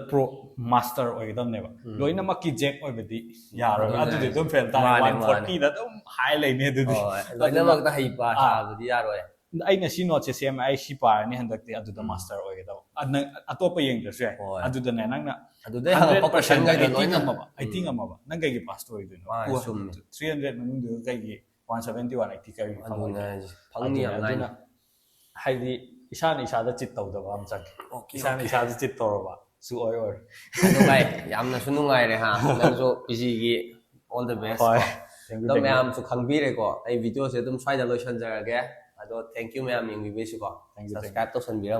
ꯃꯥꯁꯇꯔ ꯑꯣꯏꯒꯗꯕꯅꯦꯕ ꯂꯣꯏꯅꯃꯛꯀꯤ ꯖꯦꯛ ꯑꯣꯏꯕꯗꯤ ꯌꯥꯔꯣꯏ ꯑꯗꯨꯗꯤ ꯑꯗꯨꯝ ꯐꯦꯜ ꯇꯥꯔꯦ 140ꯗ ꯑꯗꯨꯝ ꯍꯥꯏ ꯂꯩꯅꯤ ꯑꯗꯨꯗꯤ ꯂꯣꯏꯅꯃꯛꯇ ꯍꯩꯄꯥ ꯁꯥꯕꯗꯤ ꯌꯥꯔꯣꯏ ꯑꯩꯅ ꯁꯤ ꯅꯣꯠꯁꯦ ꯁꯦꯝꯃꯦ ꯑꯩꯁꯤ ꯄꯥꯔꯅꯤ ꯍꯟꯗꯛꯇꯤ ꯑꯗꯨꯗ ꯃꯥꯁꯇꯔ ꯑꯣꯏꯒꯗꯕ ꯅꯪ ꯑꯇꯣꯞꯄ ꯌꯦꯡꯗ꯭ꯔꯁꯨ ꯌꯥꯏ ꯑꯗꯨꯗꯅꯦ ꯅꯪꯅ 100% ꯉꯝꯃꯕ ꯅꯪ ꯀꯩꯒꯤ ꯄꯥꯁ ꯇꯧꯔꯤꯗꯣꯏꯅꯣ 300 ꯃꯅꯨꯡꯗꯨꯗ ꯀꯩꯒꯤ 170 180 ꯀꯩꯒꯤ ꯐꯪꯉꯣꯏ ꯑꯗꯨꯅ ꯍꯥꯏꯗꯤ ꯏꯁꯥꯅ ꯏꯁꯥꯗ ꯆꯤꯠ ꯇꯧꯗꯕ ꯑꯃ ꯆꯪꯉꯦ ꯏꯁꯥꯅ ꯏꯁꯥꯗ ꯆꯤꯠ ꯇꯧꯔꯕ ꯑꯗꯨ ꯚꯥꯏ ꯌꯥꯝꯅꯁꯨ ꯅꯨꯡꯉꯥꯏꯔꯦ ꯅꯪꯁꯨ PGꯒꯤ all the best Thank you, ꯑꯗꯣ thank you. ꯃꯌꯥꯝꯁꯨ ꯈꯪꯕꯤꯔꯦꯀꯣ ꯑꯩ ꯚꯤꯗꯤꯑꯣꯁꯦ ꯑꯗꯨꯝ ꯁ꯭ꯋꯥꯏꯗ ꯂꯣꯏꯁꯤꯟꯖꯔꯒꯦ ꯑꯗꯣ ꯊꯦꯡꯛ ꯌꯨ ꯃꯌꯥꯝ ꯌꯦꯡꯕꯤꯕꯩꯁꯨꯀꯣ Thank you, thank you. ꯁꯕꯁꯀ꯭ꯔꯥꯏꯕ ꯇꯧꯁꯟꯕꯤꯔꯝꯃꯣ